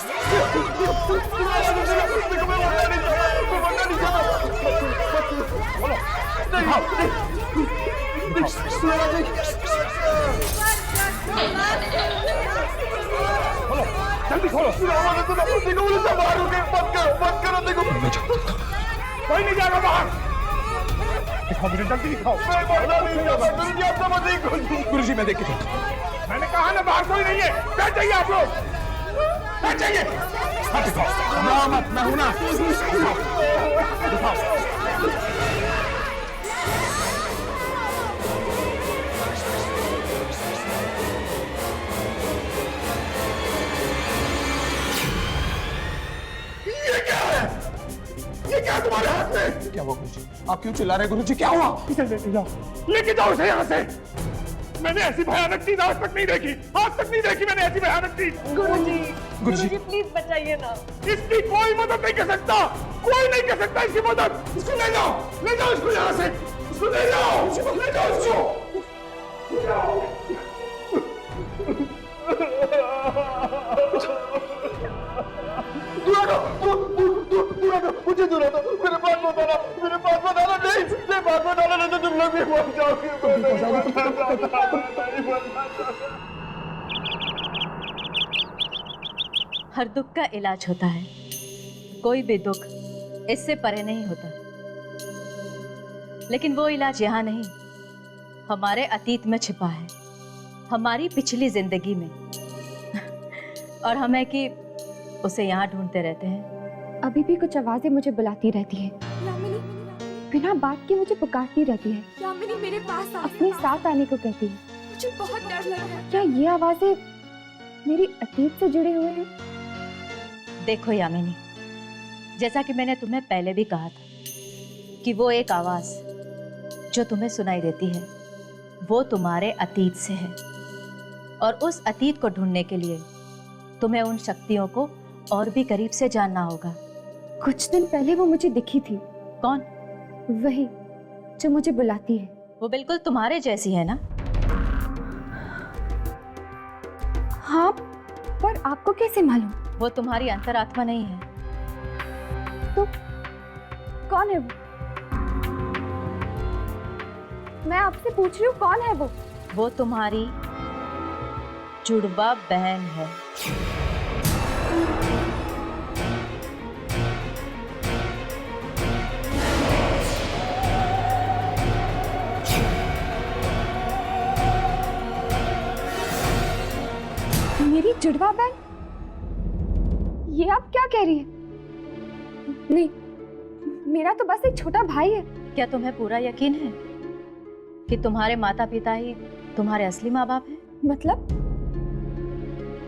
जल्दी खोलो। देखो मुझे सब बाहर हो गए। मत करो देखो। कोई नहीं जाएगा बाहर। दिखाओ मुझे, जल्दी दिखाओ। गुरुजी मैं देख के चलता हूं। मैंने कहा ना बाहर कोई नहीं है। क्या चाहिए आप लोग? क्या चाहिए? हाँ दिखाओ। ना मत, मैं हूं ना। दिखाओ। ये क्या है? ये क्या तुम्हारे हाथ में? क्या हुआ गुरुजी? आप क्यों चिल्ला रहे हैं? गुरुजी क्या हुआ? इसे लेके जाओ, लेके जाओ इसे यहाँ से। मैंने ऐसी भयानक चीज आज तक नहीं देखी। आज तक नहीं देखी मैंने ऐसी भयानक चीज। गुरुजी प्लीज बचाइए ना। इसकी कोई मदद नहीं कर सकता। कोई नहीं कर सकता इसकी मदद। इसको ले जाओ इसको यहाँ से। इसको ले जाओ इसको। मुझे दूर दो। मेरे पास मत आना। नहीं पास मत आना, नहीं तो तुम लोग भी मर जाओगे। हर दुख का इलाज होता है, कोई भी दुख इससे परे नहीं होता। लेकिन वो इलाज यहाँ नहीं, हमारे अतीत में छिपा है, हमारी पिछली जिंदगी में। और हमें कि उसे यहाँ ढूंढते रहते हैं। अभी भी कुछ आवाजें मुझे बुलाती रहती है, बिना बात के मुझे पुकारती रहती है। यामिनी मेरे पास आ, अपने साथ आने को कहती है। मुझे बहुत डर लग रहा है। क्या ये आवाजें मेरी अतीत से जुड़े हुए हैं? देखो यामिनी, जैसा कि मैंने तुम्हें पहले भी कहा था कि वो एक आवाज जो तुम्हें सुनाई देती है वो तुम्हारे अतीत से है। और उस अतीत को ढूंढने के लिए तुम्हें उन शक्तियों को और भी करीब से जानना होगा। कुछ दिन पहले वो मुझे दिखी थी। कौन? वही जो मुझे बुलाती है। वो बिल्कुल तुम्हारे जैसी है ना? हाँ, पर आपको कैसे मालूम? वो तुम्हारी अंतरात्मा नहीं है। तो कौन है वो? मैं आपसे पूछ रही हूँ, कौन है वो? वो तुम्हारी जुड़वा बहन है। मेरी जुड़वा बहन? ये आप क्या कह रही है? नहीं, मेरा तो बस एक छोटा भाई है। क्या तुम्हें पूरा यकीन है कि तुम्हारे माता पिता ही तुम्हारे असली माँ बाप हैं? मतलब?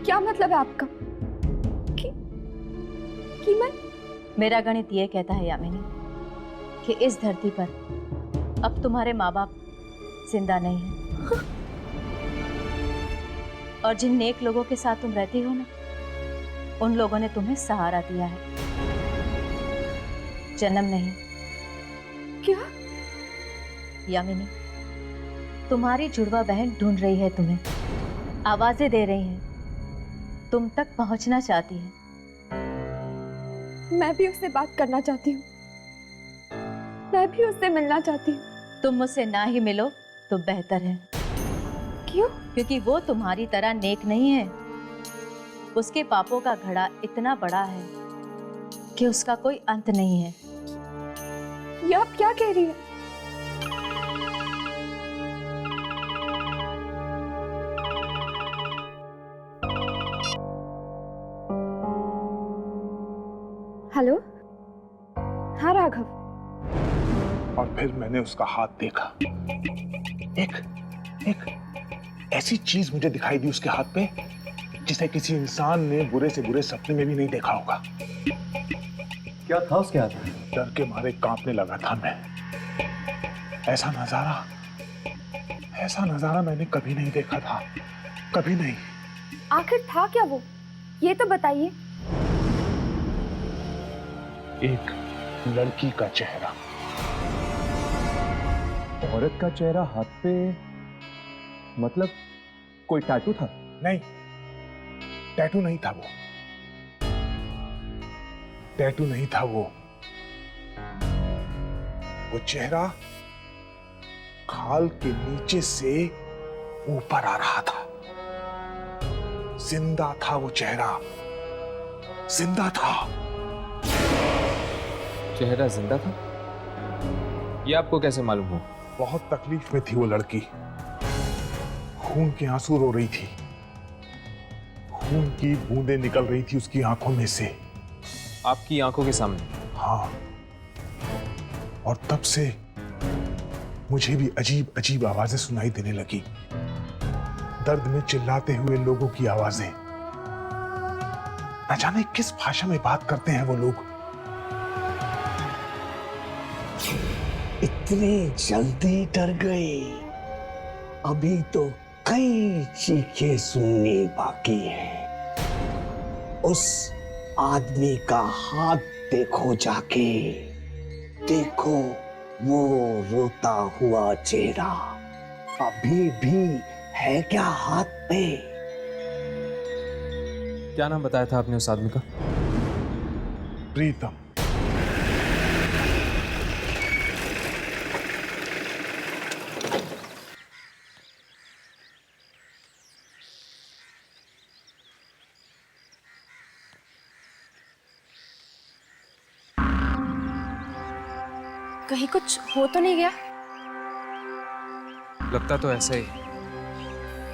क्या मतलब है आपका? कि मैं? मेरा गणित ये कहता है यामिनी कि इस धरती पर अब तुम्हारे माँ बाप जिंदा नहीं है। और जिन नेक लोगों के साथ तुम रहती हो ना, उन लोगों ने तुम्हें सहारा दिया है, जन्म नहीं। क्या? यामिनी, तुम्हारी जुड़वा बहन ढूंढ रही है तुम्हें, आवाजें दे रही हैं तुम तक पहुंचना चाहती है। मैं भी उससे बात करना चाहती हूँ, मैं भी उससे मिलना चाहती हूँ। तुम मुझसे ना ही मिलो तो बेहतर है। क्यों? क्योंकि वो तुम्हारी तरह नेक नहीं है। उसके पापों का घड़ा इतना बड़ा है कि उसका कोई अंत नहीं है। ये आप क्या कह रही है? हेलो, हाँ राघव। और फिर मैंने उसका हाथ देखा। एक ऐसी चीज मुझे दिखाई दी उसके हाथ पे जिसे किसी इंसान ने बुरे से बुरे सपने में भी नहीं देखा होगा। क्या था उसके हाथ में? डर के मारे कांपने लगा था मैं। ऐसा नजारा मैंने कभी नहीं देखा था, कभी नहीं। आखिर था क्या वो, ये तो बताइए। एक लड़की का चेहरा। औरत का चेहरा हाथ पे, मतलब कोई टैटू था? नहीं, टैटू नहीं था वो, टैटू नहीं था वो चेहरा खाल के नीचे से ऊपर आ रहा था। जिंदा था वो चेहरा, जिंदा था। चेहरा जिंदा था? ये आपको कैसे मालूम हो? बहुत तकलीफ में थी वो लड़की, खून के आंसू रो रही थी, खून की बूंदें निकल रही थी उसकी आंखों में से। आपकी आंखों के सामने? हाँ, और तब से मुझे भी अजीब अजीब आवाजें सुनाई देने लगी, दर्द में चिल्लाते हुए लोगों की आवाजें। न जाने किस भाषा में बात करते हैं वो लोग। इतनी जल्दी डर गए? अभी तो कई चीखें सुननी बाकी है। उस आदमी का हाथ देखो जाके, देखो वो रोता हुआ चेहरा अभी भी है क्या हाथ पे? क्या नाम बताया था आपने उस आदमी का? प्रीतम। कहीं कुछ हो तो नहीं गया? लगता तो ऐसा ही,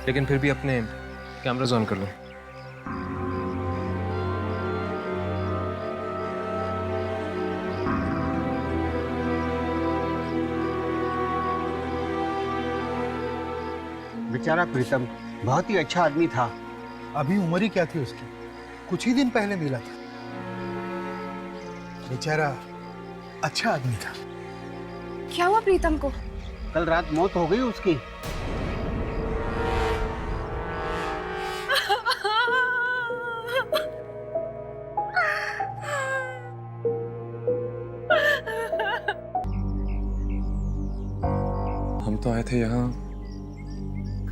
लेकिन फिर भी अपने कैमरास ऑन कर लो। बेचारा प्रीतम बहुत ही अच्छा आदमी था। अभी उम्र ही क्या थी उसकी, कुछ ही दिन पहले मिला था। बेचारा अच्छा आदमी था। क्या हुआ प्रीतम को? कल रात मौत हो गई उसकी। हम तो आए थे यहाँ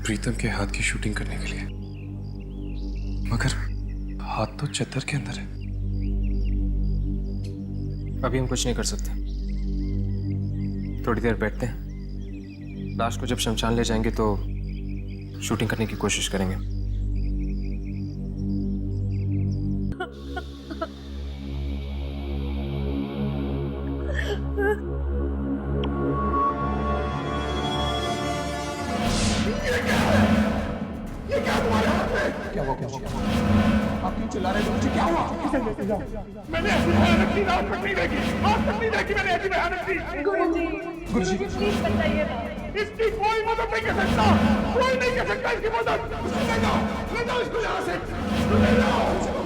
प्रीतम के हाथ की शूटिंग करने के लिए, मगर हाथ तो चद्दर के अंदर है। अभी हम कुछ नहीं कर सकते, थोड़ी देर बैठते हैं। लाश को जब शमशान ले जाएंगे तो शूटिंग करने की कोशिश करेंगे। ये क्या तुम्हारे हाथ में? क्या हुआ? आप क्यों चिल्ला रहे हो? मुझे क्या हुआ? किसे लेके जाओ? मैंने ऐसी भयानक चीज आज तक नहीं देखी, आज तक नहीं देखी मैंने ऐसी भयानक चीज। गुरुजी प्लीज बताइए। इसकी कोई मदद नहीं कर सकता, कोई नहीं कर सकता इसकी मदद। ले जाओ इसको यहाँ से, ले जाओ इसको।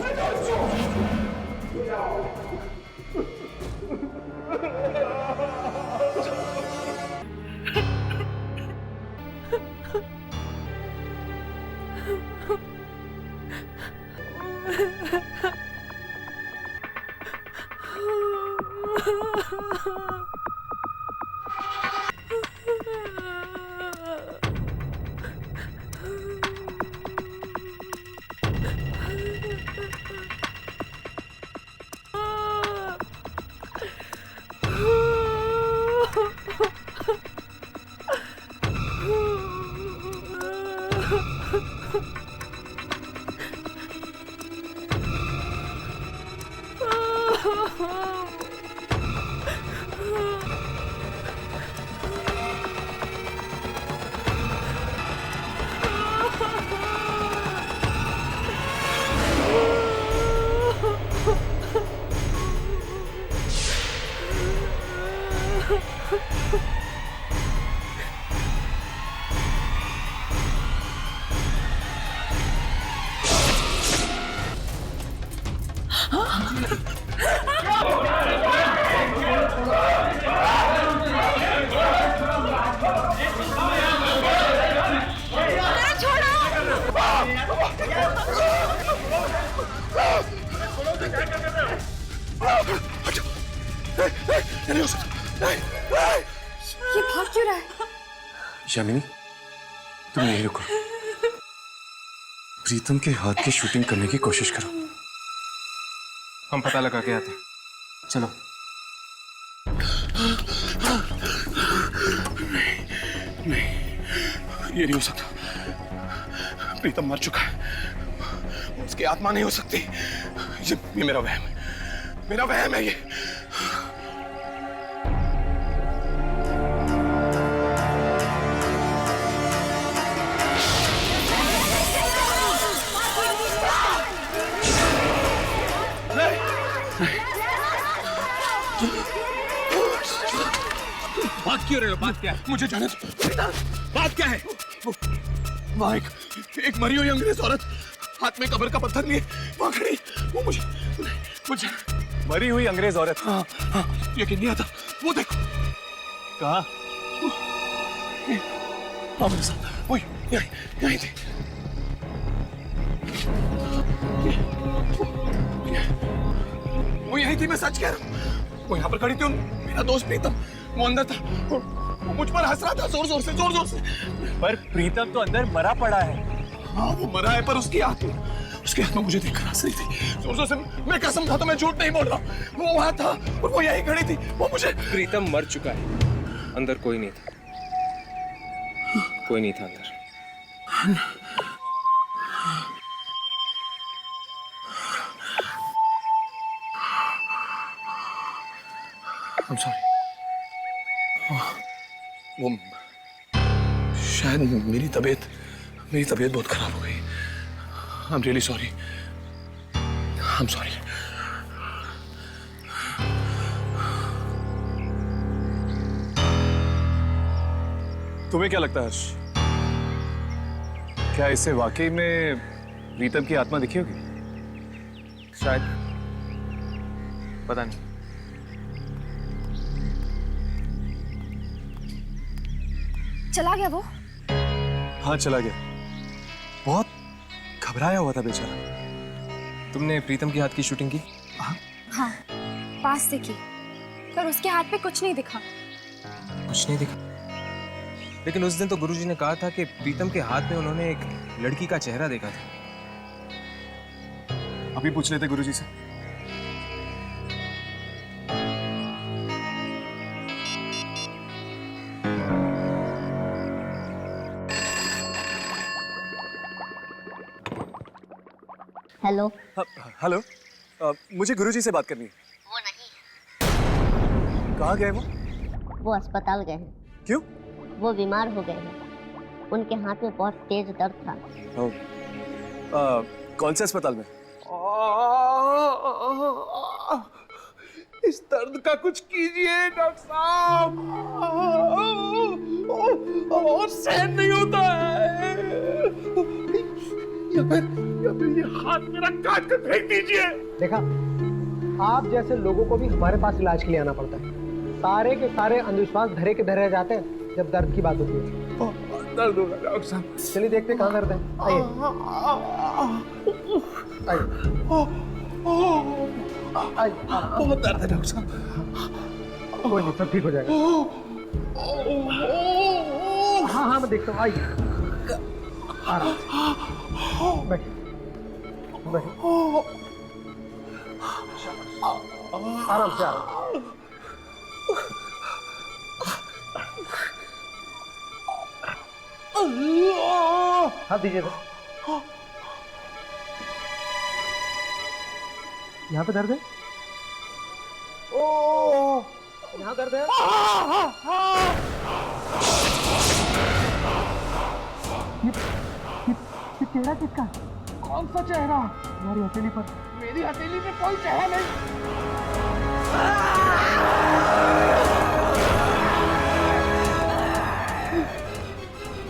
नहीं हो सकता। ये भाग क्यों रहा है? यामिनी, तुम यहीं रुको। प्रीतम के हाथ की शूटिंग करने की कोशिश करो। हम पता लगा के आते हैं। चलो। नहीं, ये नहीं हो सकता। प्रीतम मर चुका है, उसकी आत्मा नहीं हो सकती। ये मेरा वहम है, मेरा वहम है ये। बात क्यों रहे हो? बात क्या है? मुझे जाने दो। बात क्या है? वहाँ एक मरी हुई अंग्रेज औरत हाथ में कब्र का पत्थर लिए वहाँ खड़ी। वो मुझे मरी हुई अंग्रेज औरत? हाँ, यकीन नहीं आता। वो देखो। कहाँ? मेरे साथ। वही यहीं थी। वो यहीं थी, मैं सच कह रहा हूँ। वो यहाँ पर खड़ी थी। मेरा दोस्त प्रीतम वो अंदर था, वो मुझ पर हंस रहा था जोर जोर से। पर प्रीतम तो अंदर मरा पड़ा है। हाँ, वो मरा है, पर उसकी आत्मा मुझे देखकर हंस रही थी जोर जोर से। मैं कसम खाता, मैं झूठ नहीं बोल रहा। वो वहां था और वो यहीं खड़ी थी। वो मुझे। प्रीतम मर चुका है, अंदर कोई नहीं था। कोई नहीं था अंदर। I'm sorry. वो शायद मेरी तबीयत बहुत खराब हो गई। I'm really sorry. I'm sorry. तुम्हें क्या लगता है हर्ष? क्या इससे वाकई में प्रीतम की आत्मा दिखी होगी? शायद, पता नहीं। चला गया वो? हाँ, चला गया। बहुत घबराया हुआ था बेचारा। तुमने प्रीतम के हाथ की शूटिंग की? हाँ, पास से की, पर उसके हाथ पे कुछ नहीं दिखा। कुछ नहीं दिखा? लेकिन उस दिन तो गुरुजी ने कहा था कि प्रीतम के हाथ में उन्होंने एक लड़की का चेहरा देखा था। अभी पूछ लेते गुरुजी से। हेलो। हेलो, मुझे गुरुजी से बात करनी है। वो नहीं। कहाँ गए वो? वो अस्पताल गए हैं। क्यों? वो बीमार हो गए हैं। उनके हाथ में बहुत तेज दर्द था। कौन से अस्पताल में? इस दर्द का कुछ कीजिए डॉक्टर साहब। और सहन नहीं होता है। या फिर ये हाथ मेरा काट कर फेंक दीजिए। देखा, आप जैसे लोगों को भी हमारे पास इलाज के लिए आना पड़ता है। सारे के सारे अंधविश्वास धरे के धरे जाते हैं जब दर्द की बात होती है। दर्द होगा डॉक्टर साहब। चलिए देखते कहाँ दर्द है। आइए। बहुत दर्द है डॉक्टर साहब। कोई नहीं, सब ठीक हो जाएगा। हाँ, मैं देखता हूँ। आइए, आराम से बैठिए। आराम से। हाथ दीजिए। यहाँ पे दर्द है? ओ यहाँ कर दे। ये चेहरा किसका? कौन सा चेहरा? मेरी हथेली पर। मेरी हथेली पे कोई चेहरा नहीं।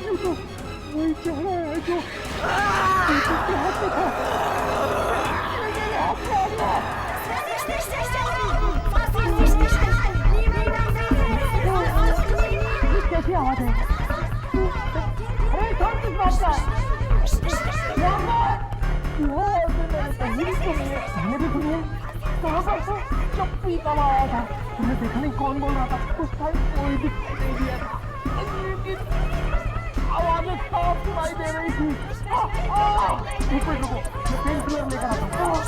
ये तो वही चेहरा है जो के हाथ में था। कैसी आवाज है? अरे कौन किस बात का? मैंने भी सुनी है। कहाँ पर से चप्पी का आया था? तुमने देखा नहीं कौन बोल रहा था? उस टाइम कोई भी नहीं दिया था। आवाजें साफ सुनाई दे रही थी। एक मिनट रुको, मैं पेन किलर लेकर आता हूँ।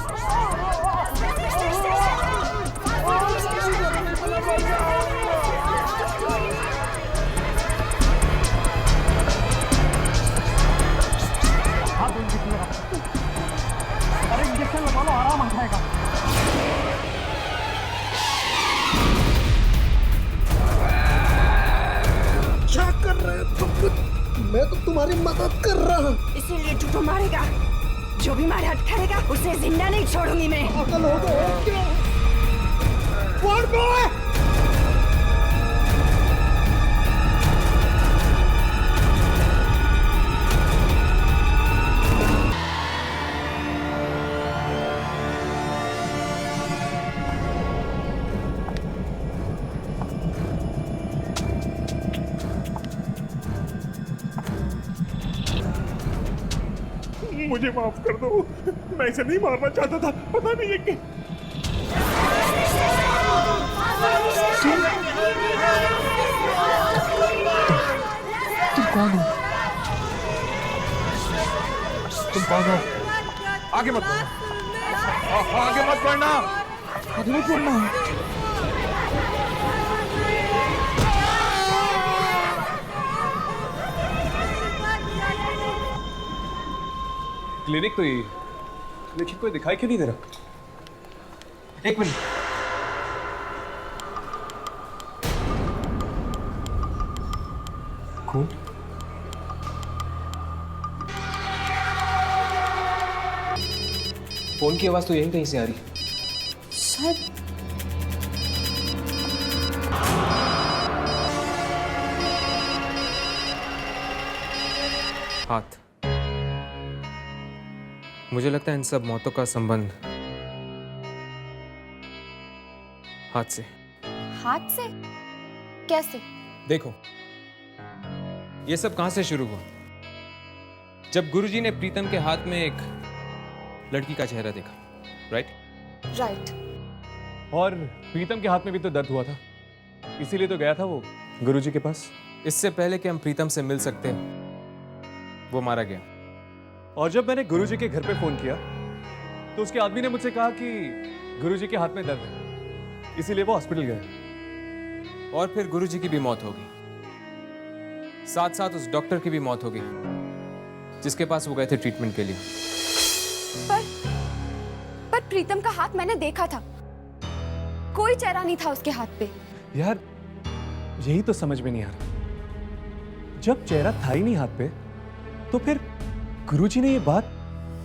अरे इंजेक्शन लगा लो, आराम आ जाएगा। क्या कर रहे हो तुम? मैं तो तुम्हारी मदद कर रहा हूँ। इसीलिए तू तो मारेगा। जो भी मारे हट करेगा उसे जिंदा नहीं छोड़ूंगी मैं। अकल हो तो क्या? One boy! मुझे माफ कर दो, मैं इसे नहीं मारना चाहता था। पता नहीं है कि तुम कौन हो? तुम कौन हो? आगे मत बढ़ना, आगे मत बढ़ना, आगे मत बढ़ना। क्लिनिक तो यही, लेकिन कोई दिखाई क्यों नहीं दे रहा? एक मिनट। खून? फोन की आवाज तो यहीं कहीं से आ रही। शायद हाथ। मुझे लगता है इन सब मौतों का संबंध हाथ से। हाथ से? कैसे? देखो, ये सब कहां से शुरू हुआ? जब गुरुजी ने प्रीतम के हाथ में एक लड़की का चेहरा देखा, राइट? राइट। और प्रीतम के हाथ में भी तो दर्द हुआ था, इसीलिए तो गया था वो गुरुजी के पास। इससे पहले कि हम प्रीतम से मिल सकते हैं, वो मारा गया। और जब मैंने गुरुजी के घर पे फोन किया तो उसके आदमी ने मुझसे कहा कि गुरुजी के हाथ में दर्द है, इसीलिए वो हॉस्पिटल गए। और फिर गुरुजी की भी मौत हो गई, साथ साथ उस डॉक्टर की भी मौत हो गई जिसके पास वो गए थे ट्रीटमेंट के लिए। पर प्रीतम का हाथ मैंने देखा था, कोई चेहरा नहीं था उसके हाथ पे। यार यही तो समझ में नहीं आ रहा, जब चेहरा था ही नहीं हाथ पे तो फिर गुरुजी ने ये बात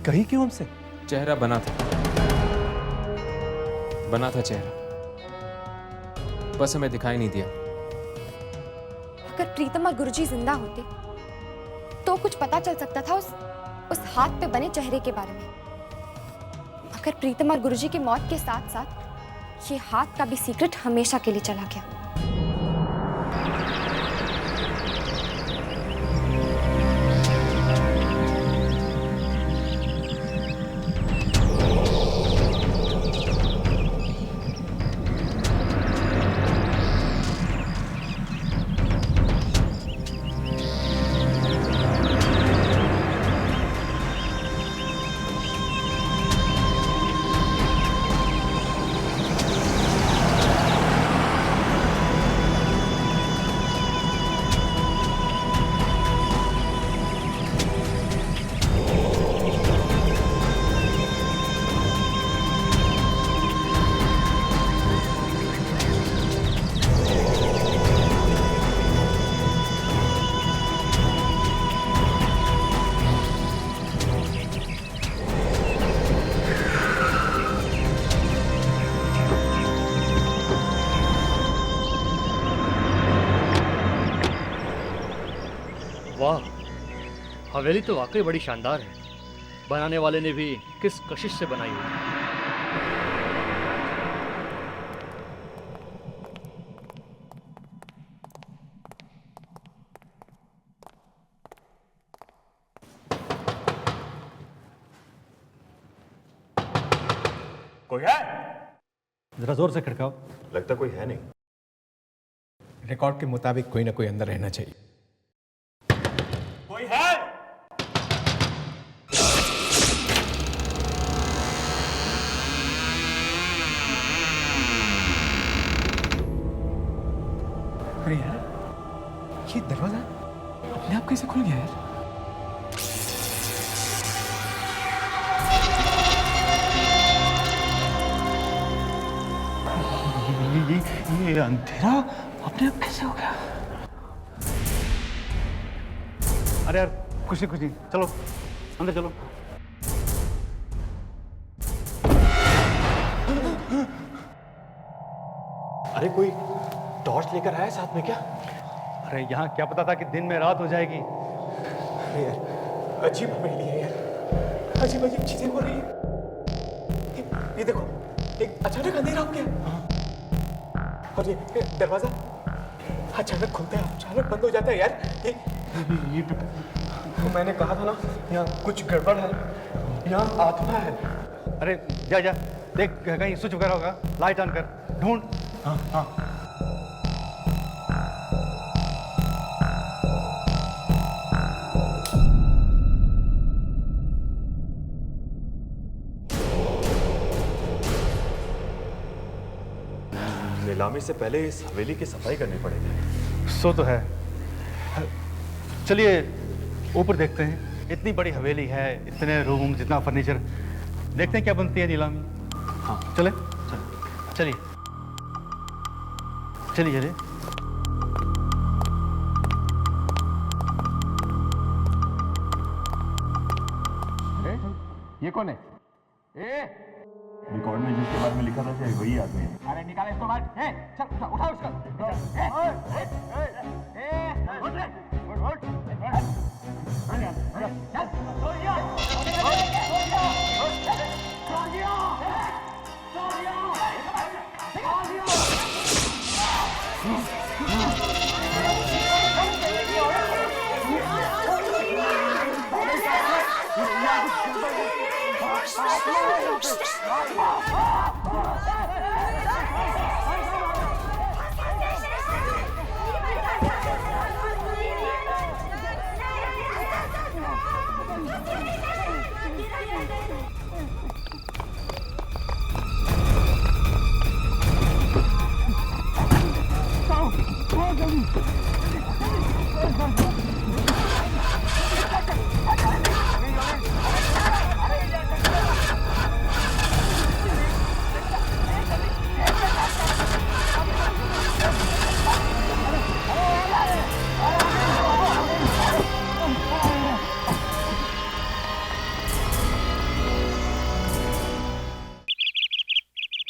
कही क्यों हमसे? चेहरा बना था, बना था चेहरा, बस हमें दिखाई नहीं दिया। अगर प्रीतम और गुरुजी जिंदा होते तो कुछ पता चल सकता था उस हाथ पे बने चेहरे के बारे में। मगर प्रीतम और गुरुजी की मौत के साथ साथ ये हाथ का भी सीक्रेट हमेशा के लिए चला गया। वाह, हवेली तो वाकई बड़ी शानदार है। बनाने वाले ने भी किस कशिश से बनाई होगी। कोई है? जरा जोर से खड़काओ। लगता कोई है नहीं। रिकॉर्ड के मुताबिक कोई ना कोई अंदर रहना चाहिए। कोई है? अरे यार, ये दरवाजा अपने आप कैसे खुल गया यार? ये अंधेरा अपने आप कैसे हो गया? अरे यार, कुछ नहीं, चलो अंदर चलो। अरे कोई टॉर्च लेकर आया साथ में क्या? अरे यहाँ क्या पता था कि दिन में रात हो जाएगी। अरे यार, अजीब हवेली है यार, अजीब अजीब चीजें हो रही है। ये देखो, एक अचानक अंधेरा हो गया और ये दरवाजा अचानक खुलता है, अचानक बंद हो जाता है यार। ये तो मैंने कहा था ना, यहाँ कुछ गड़बड़ है, यहाँ आत्मा है। अरे जा देख, कहीं स्विच वगैरह होगा, लाइट ऑन कर, ढूंढ। हाँ। नीलामी से पहले इस हवेली की सफाई करनी पड़ेगी। सो तो है। चलिए ऊपर देखते हैं। इतनी बड़ी हवेली है, इतने रूम, जितना फर्नीचर, देखते हैं क्या बनती है नीलामी। हाँ चले, चलिए। ये कौन है? रिकॉर्ड में जिसके बारे में लिखा था शायद वही आदमी है। अरे निकाले इसको बाहर। चल उठाओ उसको।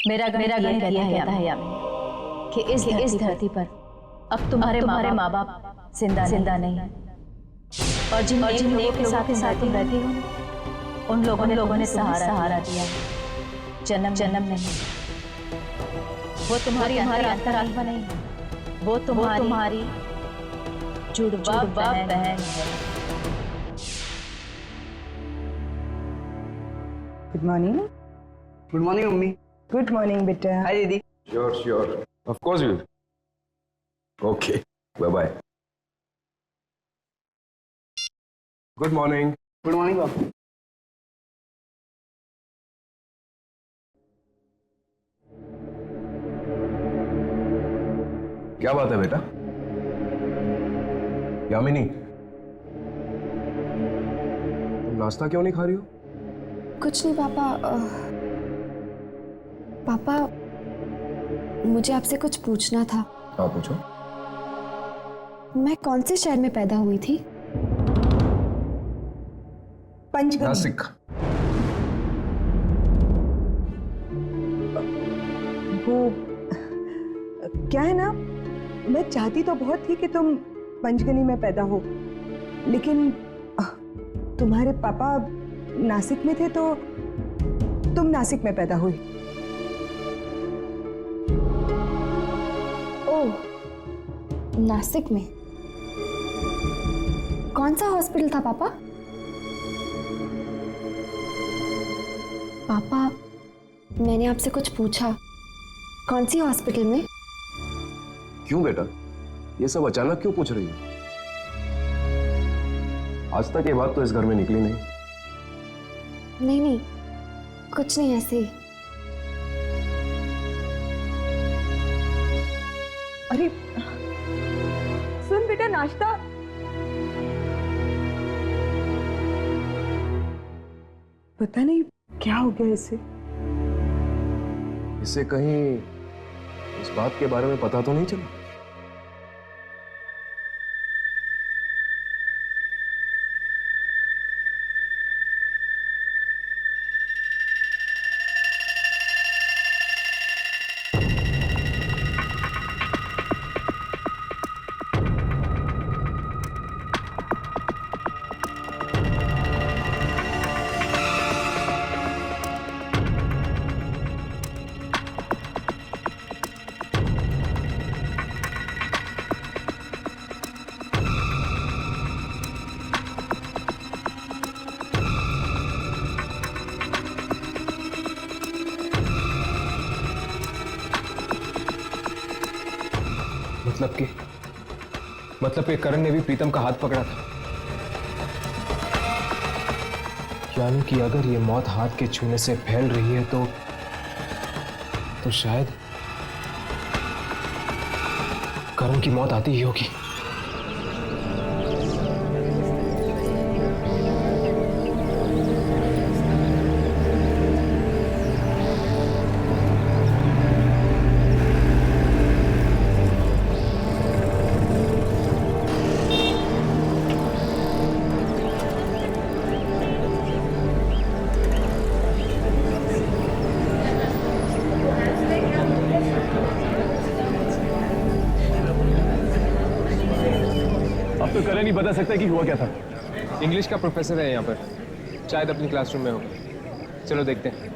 मेरा गम कहता है यामिनी कि इस धरती पर अब तुम्हारे माँ बाप जिंदा नहीं है, और जिन लोगों के साथ तुम रहती हो, उन लोगों ने सहारा दिया, जन्म नहीं। वो तुम्हारी अंतरात्मा नहीं है, वो तुम्हारी जुड़वा बहन है। Good morning. Good morning mummy. Good morning बेटा। हाय दीदी। Sure. Of course we will. Okay. Bye-bye. Good morning. Good morning बाबू। क्या बात है बेटा? यामिनी, तुम नाश्ता क्यों नहीं खा रही हो? कुछ नहीं पापा। पापा, मुझे आपसे कुछ पूछना था। हाँ पूछो। मैं कौन से शहर में पैदा हुई थी? पंचगनी। नासिक। वो क्या है ना, मैं चाहती तो बहुत थी कि तुम पंचगनी में पैदा हो, लेकिन तुम्हारे पापा नासिक में थे तो तुम नासिक में पैदा हुई। ओह, नासिक में? कौन सा हॉस्पिटल था पापा? पापा, मैंने आपसे कुछ पूछा, कौन सी हॉस्पिटल में? क्यों बेटा, ये सब अचानक क्यों पूछ रही हो? आज तक ये बात तो इस घर में निकली नहीं। नहीं, कुछ नहीं, ऐसे ही। अरे सुन बेटा, नाश्ता। पता नहीं क्या हो गया इसे। इसे कहीं इस बात के बारे में पता तो नहीं चला? मतलब कि करण ने भी प्रीतम का हाथ पकड़ा था। यानी कि अगर ये मौत हाथ के छूने से फैल रही है तो शायद करण की मौत आती ही होगी। नहीं बता सकता कि हुआ क्या था। इंग्लिश का प्रोफेसर है यहाँ पर, शायद अपनी क्लासरूम में होगा। चलो देखते हैं।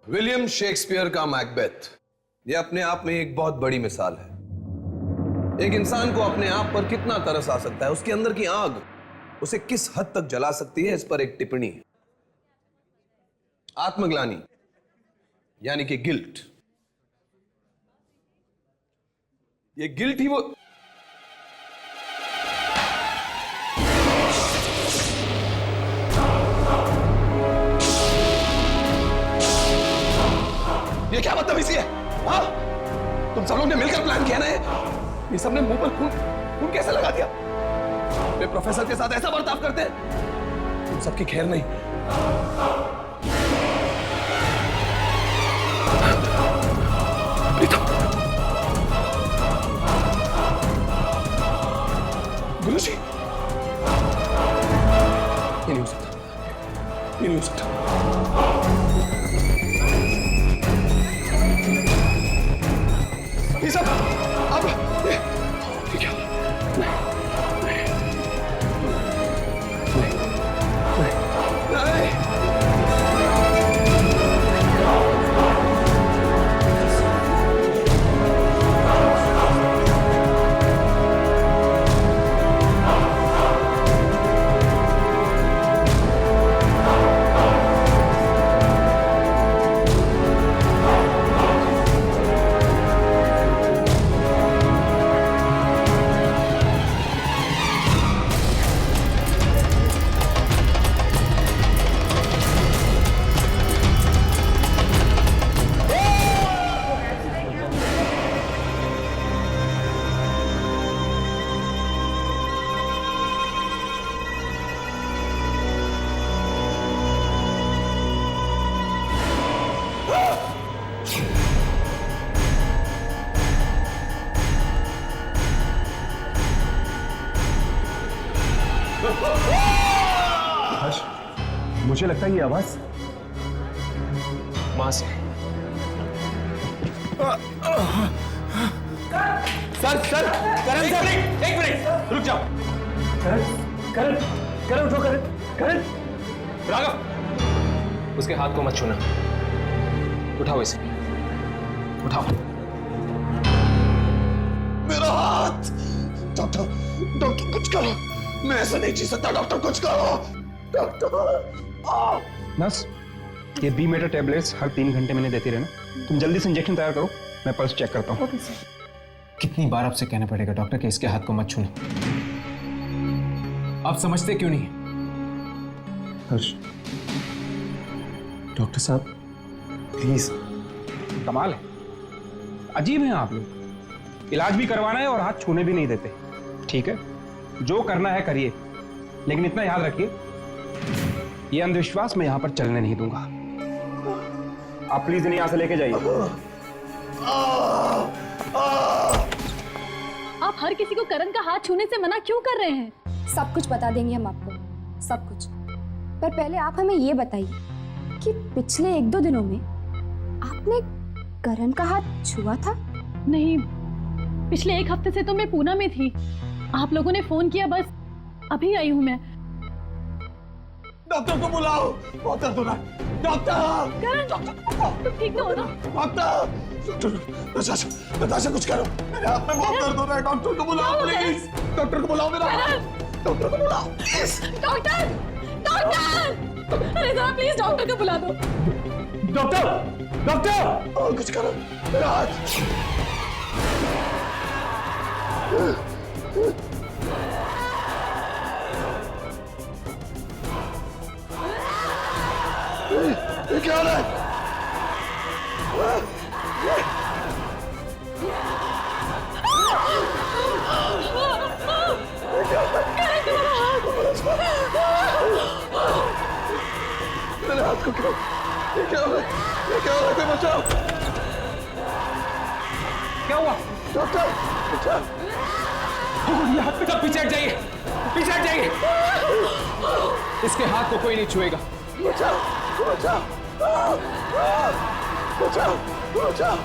विलियम शेक्सपियर का मैकबेथ, यह अपने आप में एक बहुत बड़ी मिसाल है। एक इंसान को अपने आप पर कितना तरस आ सकता है, उसके अंदर की आग उसे किस हद तक जला सकती है, इस पर एक टिप्पणी है। आत्मग्लानि यानी कि गिल्ट, ये गिल्ट ही वो ये क्या बदतमीजी है? हाँ? तुम सब लोग ने मिलकर प्लान किया ना ये सबने मुंह पर खून कैसे लगा दिया? वे प्रोफेसर के साथ ऐसा बर्ताव करते हैं? तुम सबकी खैर नहीं। गुरुजी, ये नहीं हो सकता, ये नहीं हो सकता। ये सब अब ये क्या? मुझे लगता है ये आवाज वहां से। सर सर करण सर एक मिनट रुक जाओ। करण करण उठो करण करण। राघव, उसके हाथ को मत छूना। उठाओ इसे, उठाओ। मेरा हाथ! डॉक्टर डॉक्टर कुछ करो, मैं ऐसा नहीं जी सकता। डॉक्टर कुछ करो, डॉक्टर। नर्स, ये बी मेटा टेबलेट्स हर 3 घंटे में देती रहना। तुम जल्दी से इंजेक्शन तैयार करो, मैं पल्स चेक करता हूँ। Okay sir. कितनी बार आपसे कहना पड़ेगा डॉक्टर कि इसके हाथ को मत छूना? आप समझते क्यों नहीं? हर्ष, डॉक्टर साहब प्लीज। कमाल है, अजीब हैं आप लोग। इलाज भी करवाना है और हाथ छूने भी नहीं देते। ठीक है, जो करना है करिए, लेकिन इतना याद रखिए, ये अंधविश्वास मैं यहां पर चलने नहीं दूंगा। आप प्लीज इन्हें यहां से लेके जाइए। आप हर किसी को करण का हाथ छूने से मना क्यों कर रहे हैं? सब कुछ बता देंगे हम आपको, सब कुछ। पर पहले आप हमें ये बताइए कि पिछले 1-2 दिनों में आपने करण का हाथ छुआ था? नहीं, पिछले 1 हफ्ते से तो मैं पूना में थी। आप लोगों ने फोन किया, बस अभी आई हूँ मैं। डॉक्टर को बुलाओ, बहुत दर्द हो रहा है। डॉक्टर करण, तुम ठीक तो हो ना? डॉक्टर नताशा कुछ करो, मेरे हाथ में बहुत दर्द हो रहा है। डॉक्टर को बुलाओ प्लीज, डॉक्टर को बुलाओ। मेरा डॉक्टर को बुलाओ प्लीज। डॉक्टर डॉक्टर, अरे जरा प्लीज डॉक्टर को बुला दो। डॉक्टर डॉक्टर कुछ करो, मेरा हाथ। ये क्या हो रहा है? मेरे हाथ को क्या? ये क्या हो रहा है? ये क्या हो रहा है? कोई बचाओ! क्या हुआ? डॉक्टर बचाओ! ये हाथ पे पीछे हट जाइए, पीछे हट जाइए। इसके हाथ को कोई नहीं छुएगा। बचाओ बचाओ बचाओ बचाओ!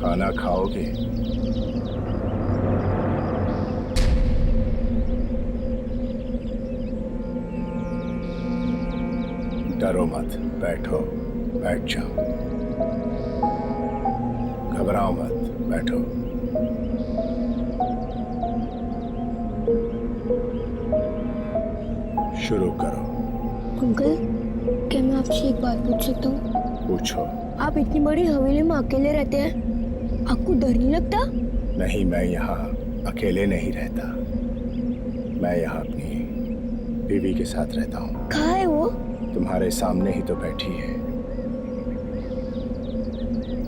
खाना खाओगे? डरो मत, बैठो, बैठ जाओ। घबराओ मत, बैठो। शुरू करो। अंकल, क्या मैं आपसे एक बात पूछ सकता हूँ? पूछो। आप इतनी बड़ी हवेली में अकेले रहते हैं, आपको डर नहीं लगता? नहीं, मैं यहाँ अकेले नहीं रहता। मैं यहाँ अपनी बीवी के साथ रहता हूँ। कहाँ है वो? तुम्हारे सामने ही तो बैठी है,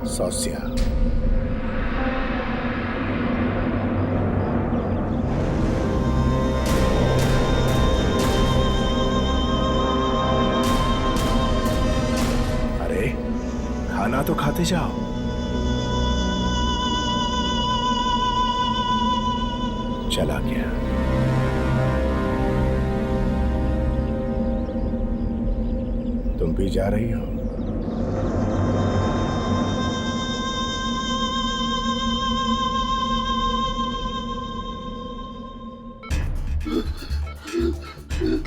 सौस्या। अरे खाना तो खाते जाओ। चला गया। तुम भी जा रही हो?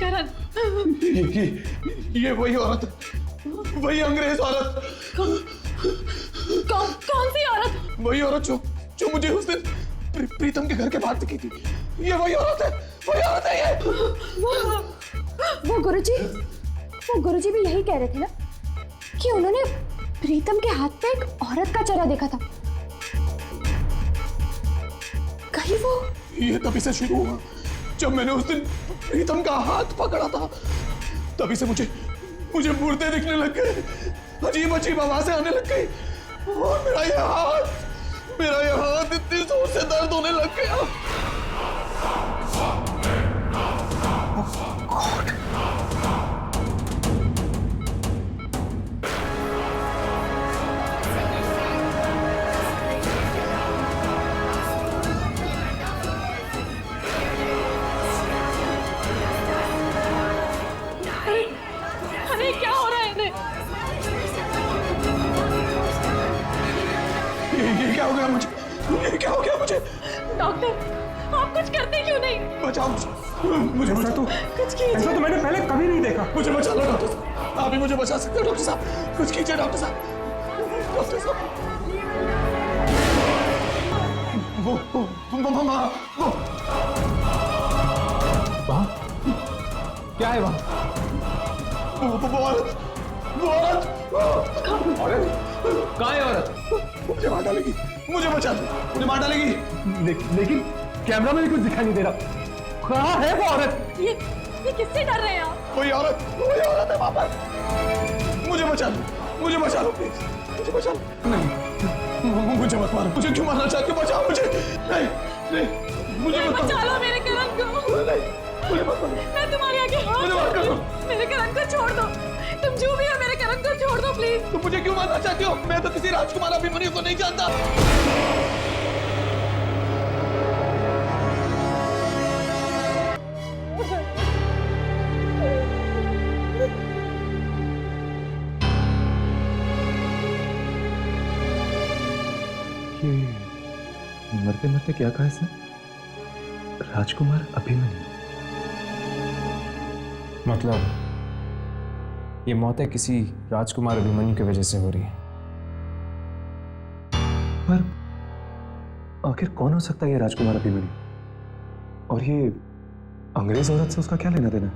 करण, ये वही औरत, वही अंग्रेज औरत। कौन सी औरत? वही औरत जो मुझे उस दिन प्रीतम के घर के बाहर दिखी थी। ये वही औरत है, वही औरत है ये। वो गुरुजी भी यही कह रहे थे ना कि उन्होंने प्रीतम के हाथ पे एक औरत का चेहरा देखा था। कहीं वो ये तभी से शुरू हुआ जब मैंने उस दिन प्रीतम का हाथ पकड़ा था। तभी से मुझे मुर्दे दिखने लग गए, अजीब अजीब आवाजें आने लग गई और मेरा ये हाथ इतनी जोर से दर्द होने लग गया। अरे क्या हो रहा है इन्हें? ये क्या हो गया मुझे? ये क्या हो गया मुझे? डॉक्टर, आप कुछ करते क्यों नहीं? बचाओ मुझे, बचा तो कुछ कीजिए। ऐसा तो मैंने पहले कभी नहीं देखा। मुझे बचा लो डॉक्टर साहब, आप ही मुझे बचा सकते हो डॉक्टर साहब। कुछ कीजिए डॉक्टर साहब, डॉक्टर साहब। वो क्या है वहाँ? वो औरत कहाँ है औरत? मुझे मार डालेगी, मुझे बचा दो, मुझे मार डालेगी। लेकिन कैमरा में भी कुछ दिखाई नहीं दे रहा। कहाँ है वो औरत? ये किससे डर रहे हैं आप? वही औरत है वहाँ पर। मुझे बचा लो प्लीज, मुझे बचा लो। नहीं, मुझे मत मारो। मुझे क्यों मारना चाहते हो? बचाओ मुझे। नहीं, मुझे मत बचा लो मेरे करण को। मुझे मत मारो। मैं तुम्हारे आगे हाथ जोड़ती हूँ। मेरे करण को छोड़ दो। तुम जो भी हो मेरे करण को छोड़ दो प्लीज। तुम मुझे क्यों मारना चाहती हो? मैं तो किसी राजकुमार अभिमन्यु को नहीं जानता। मरते मरते क्या कहा इसने? राजकुमार अभिमन्यु। मतलब ये मौतें किसी राजकुमार अभिमन्यु की वजह से हो रही है। पर आखिर कौन हो सकता है ये राजकुमार अभिमन्यु? और ये अंग्रेज औरत से उसका क्या लेना देना है?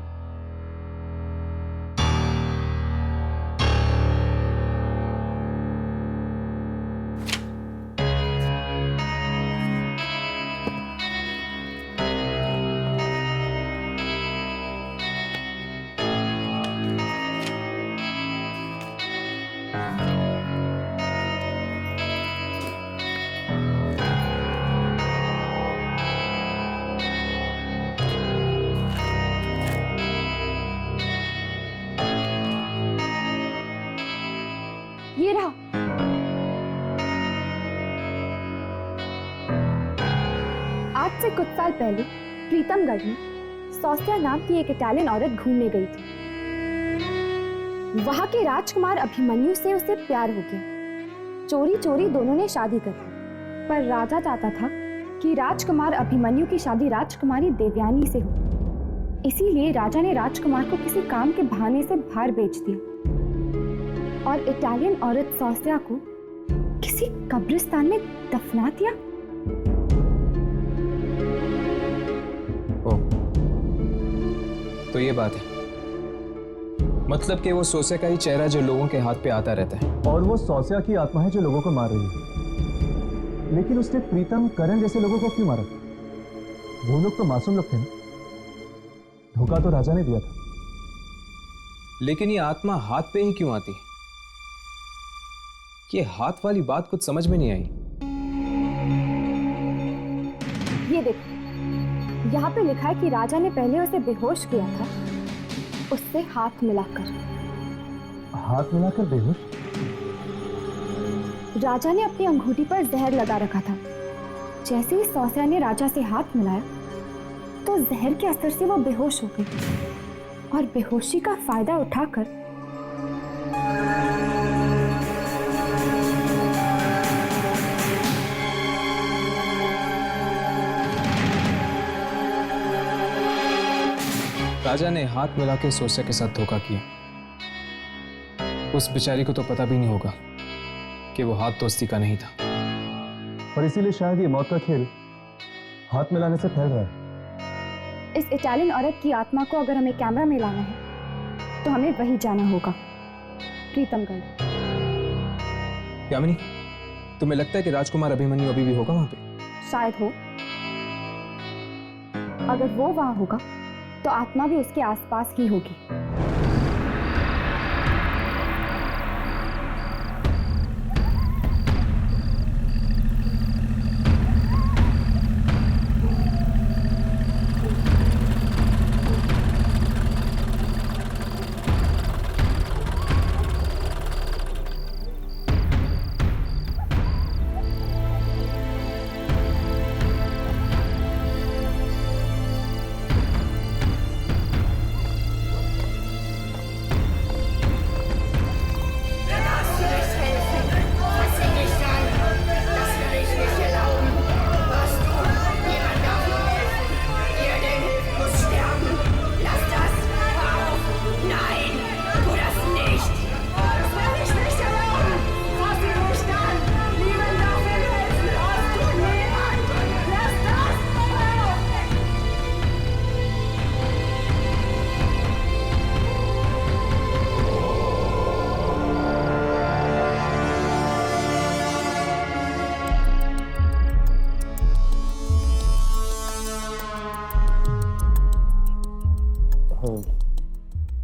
ये रहा। आज से कुछ साल पहले प्रीतमगढ़ में सौस्या नाम की एक इटालियन औरत घूमने गई थी। वहां के राजकुमार अभिमन्यु से उसे प्यार हो गया। चोरी चोरी दोनों ने शादी कर ली। पर राजा चाहता था कि राजकुमार अभिमन्यु की शादी राजकुमारी देवयानी से हो। इसीलिए राजा ने राजकुमार को किसी काम के बहाने से बाहर भेज दिया और इटालियन औरत सौस्या को किसी कब्रिस्तान में दफना दिया। ओ, तो ये बात है, मतलब कि वो सोसे का ही चेहरा जो लोगों के हाथ पे आता रहता है। और वो सौस्या की आत्मा है जो लोगों को मार रही है। लेकिन उसने प्रीतम, करण जैसे लोगों को क्यों मारा? वो लोग तो मासूम लोग थे ना। धोखा तो राजा ने दिया था। लेकिन ये आत्मा हाथ पे ही क्यों आती है? ये हाथ वाली बात कुछ समझ में नहीं आई। ये देखो, यहाँ पे लिखा है कि राजा ने पहले उसे बेहोश किया था, उससे हाथ मिलाकर। हाथ मिलाकर बेहोश? राजा ने अपनी अंगूठी पर जहर लगा रखा था। जैसे ही सौस्या ने राजा से हाथ मिलाया तो जहर के असर से वो बेहोश हो गई और बेहोशी का फायदा उठाकर राजा ने हाथ मिला के सोस्या के साथ धोखा किया। उस बेचारी को तो पता भी नहीं होगा कि वो हाथ दोस्ती का नहीं था। और इसीलिए शायद ये मौत का खेल हाथ मिलाने से फैल रहा है। इस इटालियन औरत की आत्मा को अगर हमें कैमरा में लाना है तो हमें वही जाना होगा, प्रीतमगढ़। यामिनी, तुम्हें लगता है कि राजकुमार अभिमन्यु अभी भी होगा वहां पे? शायद हो। अगर वो वहां होगा तो आत्मा भी उसके आसपास ही होगी।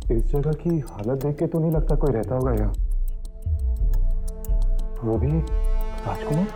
इस जगह की हालत देख के तो नहीं लगता कोई रहता होगा यहाँ। वो भी राजकुमार?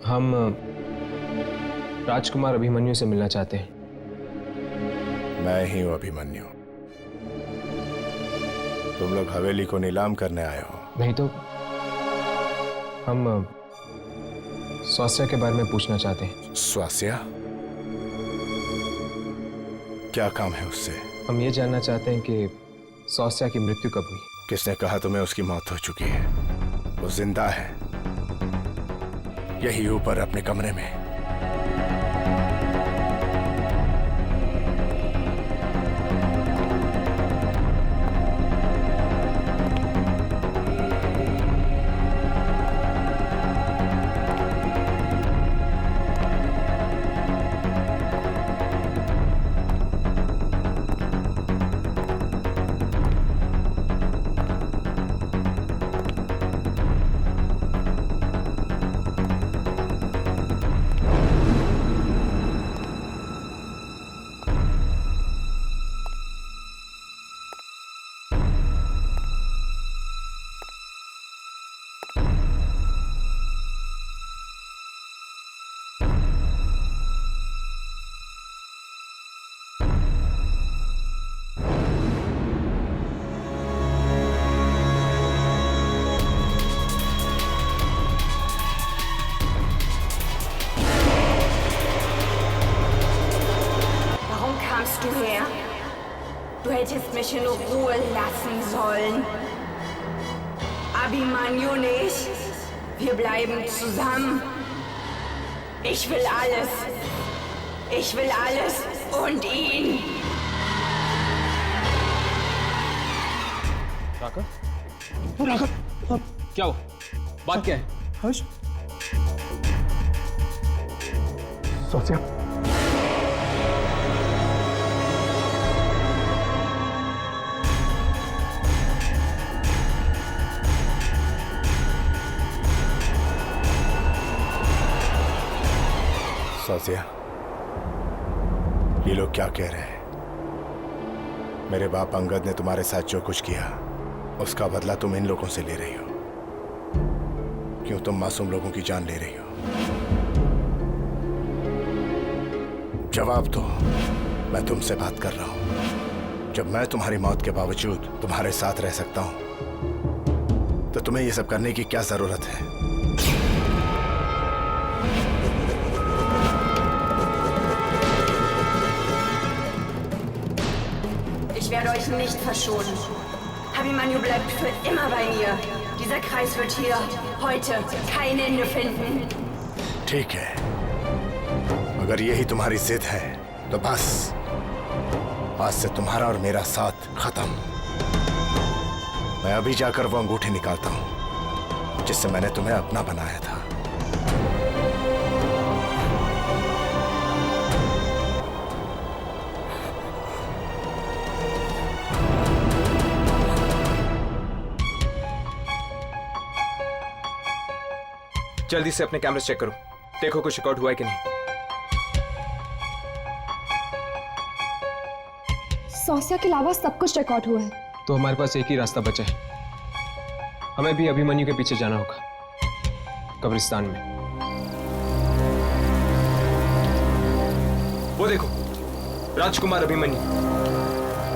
हम राजकुमार अभिमन्यु से मिलना चाहते हैं। मैं ही हूं अभिमन्यु। तुम लोग हवेली को नीलाम करने आए हो? नहीं तो हम स्वास्या के बारे में पूछना चाहते हैं। स्वास्या? क्या काम है उससे? हम ये जानना चाहते हैं कि स्वास्या की मृत्यु कब हुई। किसने कहा तुम्हें उसकी मौत हो चुकी है? वो जिंदा है, यही ऊपर अपने कमरे में। kamst du her? Du hättest mich in Ruhe lassen sollen. Abhimanyu nicht. Wir bleiben zusammen. Ich will alles. Ich will alles und ihn. Raghav, क्या हुआ? बात क्या है? हर्ष, सोचा साजिया, ये लोग क्या कह रहे हैं? मेरे बाप अंगद ने तुम्हारे साथ जो कुछ किया उसका बदला तुम इन लोगों से ले रही हो। क्यों तुम मासूम लोगों की जान ले रही हो? जवाब दो। मैं तुमसे बात कर रहा हूं। जब मैं तुम्हारी मौत के बावजूद तुम्हारे साथ रह सकता हूं तो तुम्हें ये सब करने की क्या जरूरत है? Ich werde euch nicht verschonen. Abhimanyu bleibt für immer bei mir. Dieser Kreis wird hier heute kein Ende finden. ठीक है, अगर यही तुम्हारी जिद है तो बस आज से तुम्हारा और मेरा साथ खत्म। मैं अभी जाकर वो अंगूठी निकालता हूं जिससे मैंने तुम्हें अपना बनाया था। जल्दी से अपने कैमरे चेक करो, देखो कुछ रिकॉर्ड हुआ है कि नहीं। सौस्या के अलावा सब कुछ रिकॉर्ड हुआ है। तो हमारे पास एक ही रास्ता बचा है, हमें भी अभिमन्यु के पीछे जाना होगा, कब्रिस्तान में। वो देखो, राजकुमार अभिमन्यु।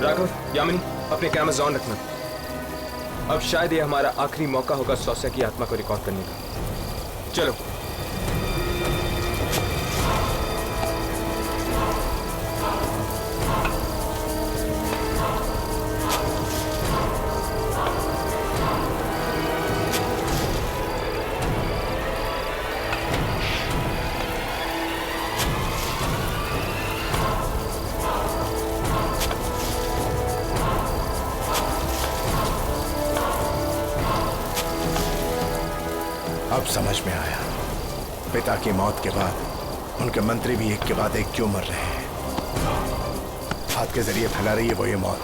राघव, यामिनी, अपने कैमरास ऑन रखना। अब शायद ये हमारा आखिरी मौका होगा सौस्या की आत्मा को रिकॉर्ड करने का। चलो। अब समझ में आया, पिता की मौत के बाद उनके मंत्री भी एक के बाद एक क्यों मर रहे हैं। हाथ के जरिए फैला रही है वो ये मौत।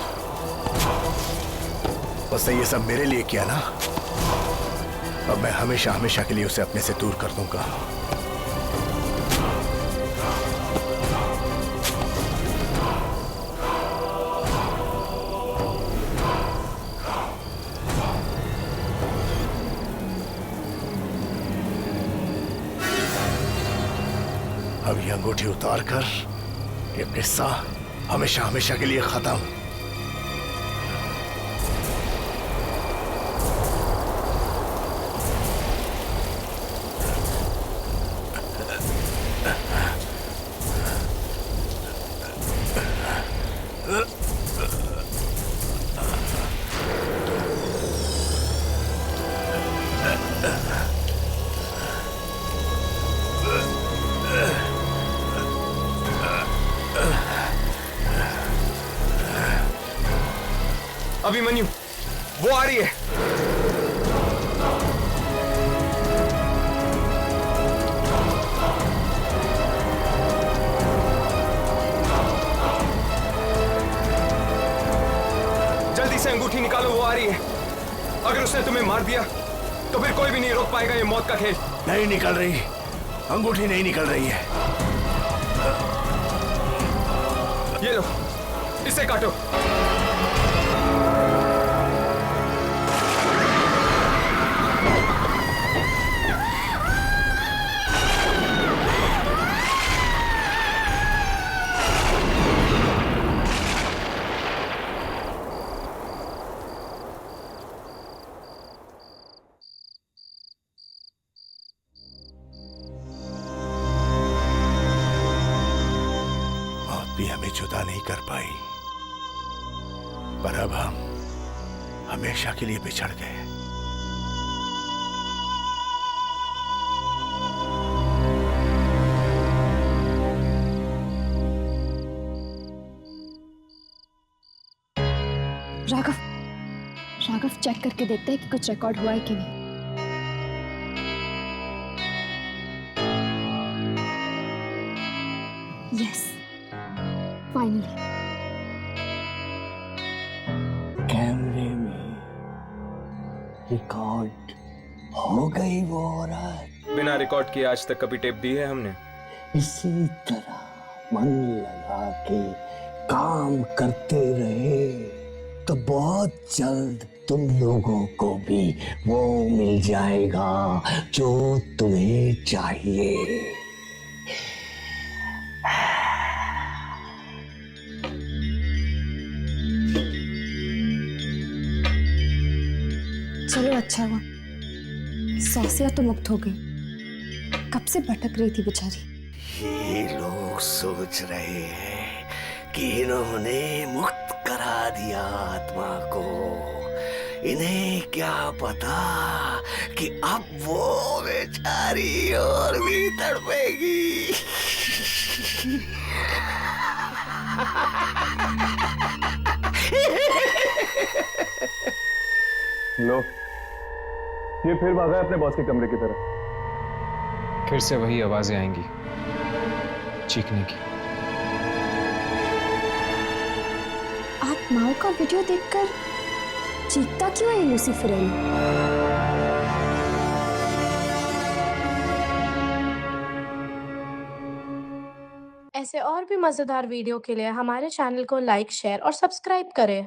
उसने ये सब मेरे लिए किया ना, अब मैं हमेशा हमेशा के लिए उसे अपने से दूर कर दूंगा। अब ये अंगूठी उतार कर ये किस्सा हमेशा हमेशा के लिए खत्म। अभिमन्यु, वो आ रही है। जल्दी से अंगूठी निकालो, वो आ रही है। अगर उसने तुम्हें मार दिया तो फिर कोई भी नहीं रोक पाएगा ये मौत का खेल। नहीं निकल रही, अंगूठी नहीं निकल रही है। ये लो, इसे काटो। जुदा नहीं कर पाई, पर अब हम हमेशा के लिए बिछड़ गए। राघव चेक करके देखते हैं कि कुछ रिकॉर्ड हुआ है कि नहीं। Yes, finally. कैमरे में रिकॉर्ड हो गई वो औरत। बिना रिकॉर्ड किए आज तक कभी टेप दी है हमने? इसी तरह मन लगा के काम करते रहे तो बहुत जल्द तुम लोगों को भी वो मिल जाएगा जो तुम्हें चाहिए। चलो अच्छा हुआ, सौसिया तो मुक्त हो गई। कब से भटक रही थी बेचारी। ये लोग सोच रहे हैं कि इन्होंने मुक्त करा दिया आत्मा को। इन्हें क्या पता कि अब वो बेचारी और भी तड़पेगी। लो, ये फिर भागा है अपने बॉस के कमरे की तरफ। फिर से वही आवाजें आएंगी चीखने की। आत्माओं का वीडियो देखकर चीखता क्यों है लूसीफर? ऐसे और भी मजेदार वीडियो के लिए हमारे चैनल को लाइक, शेयर और सब्सक्राइब करें।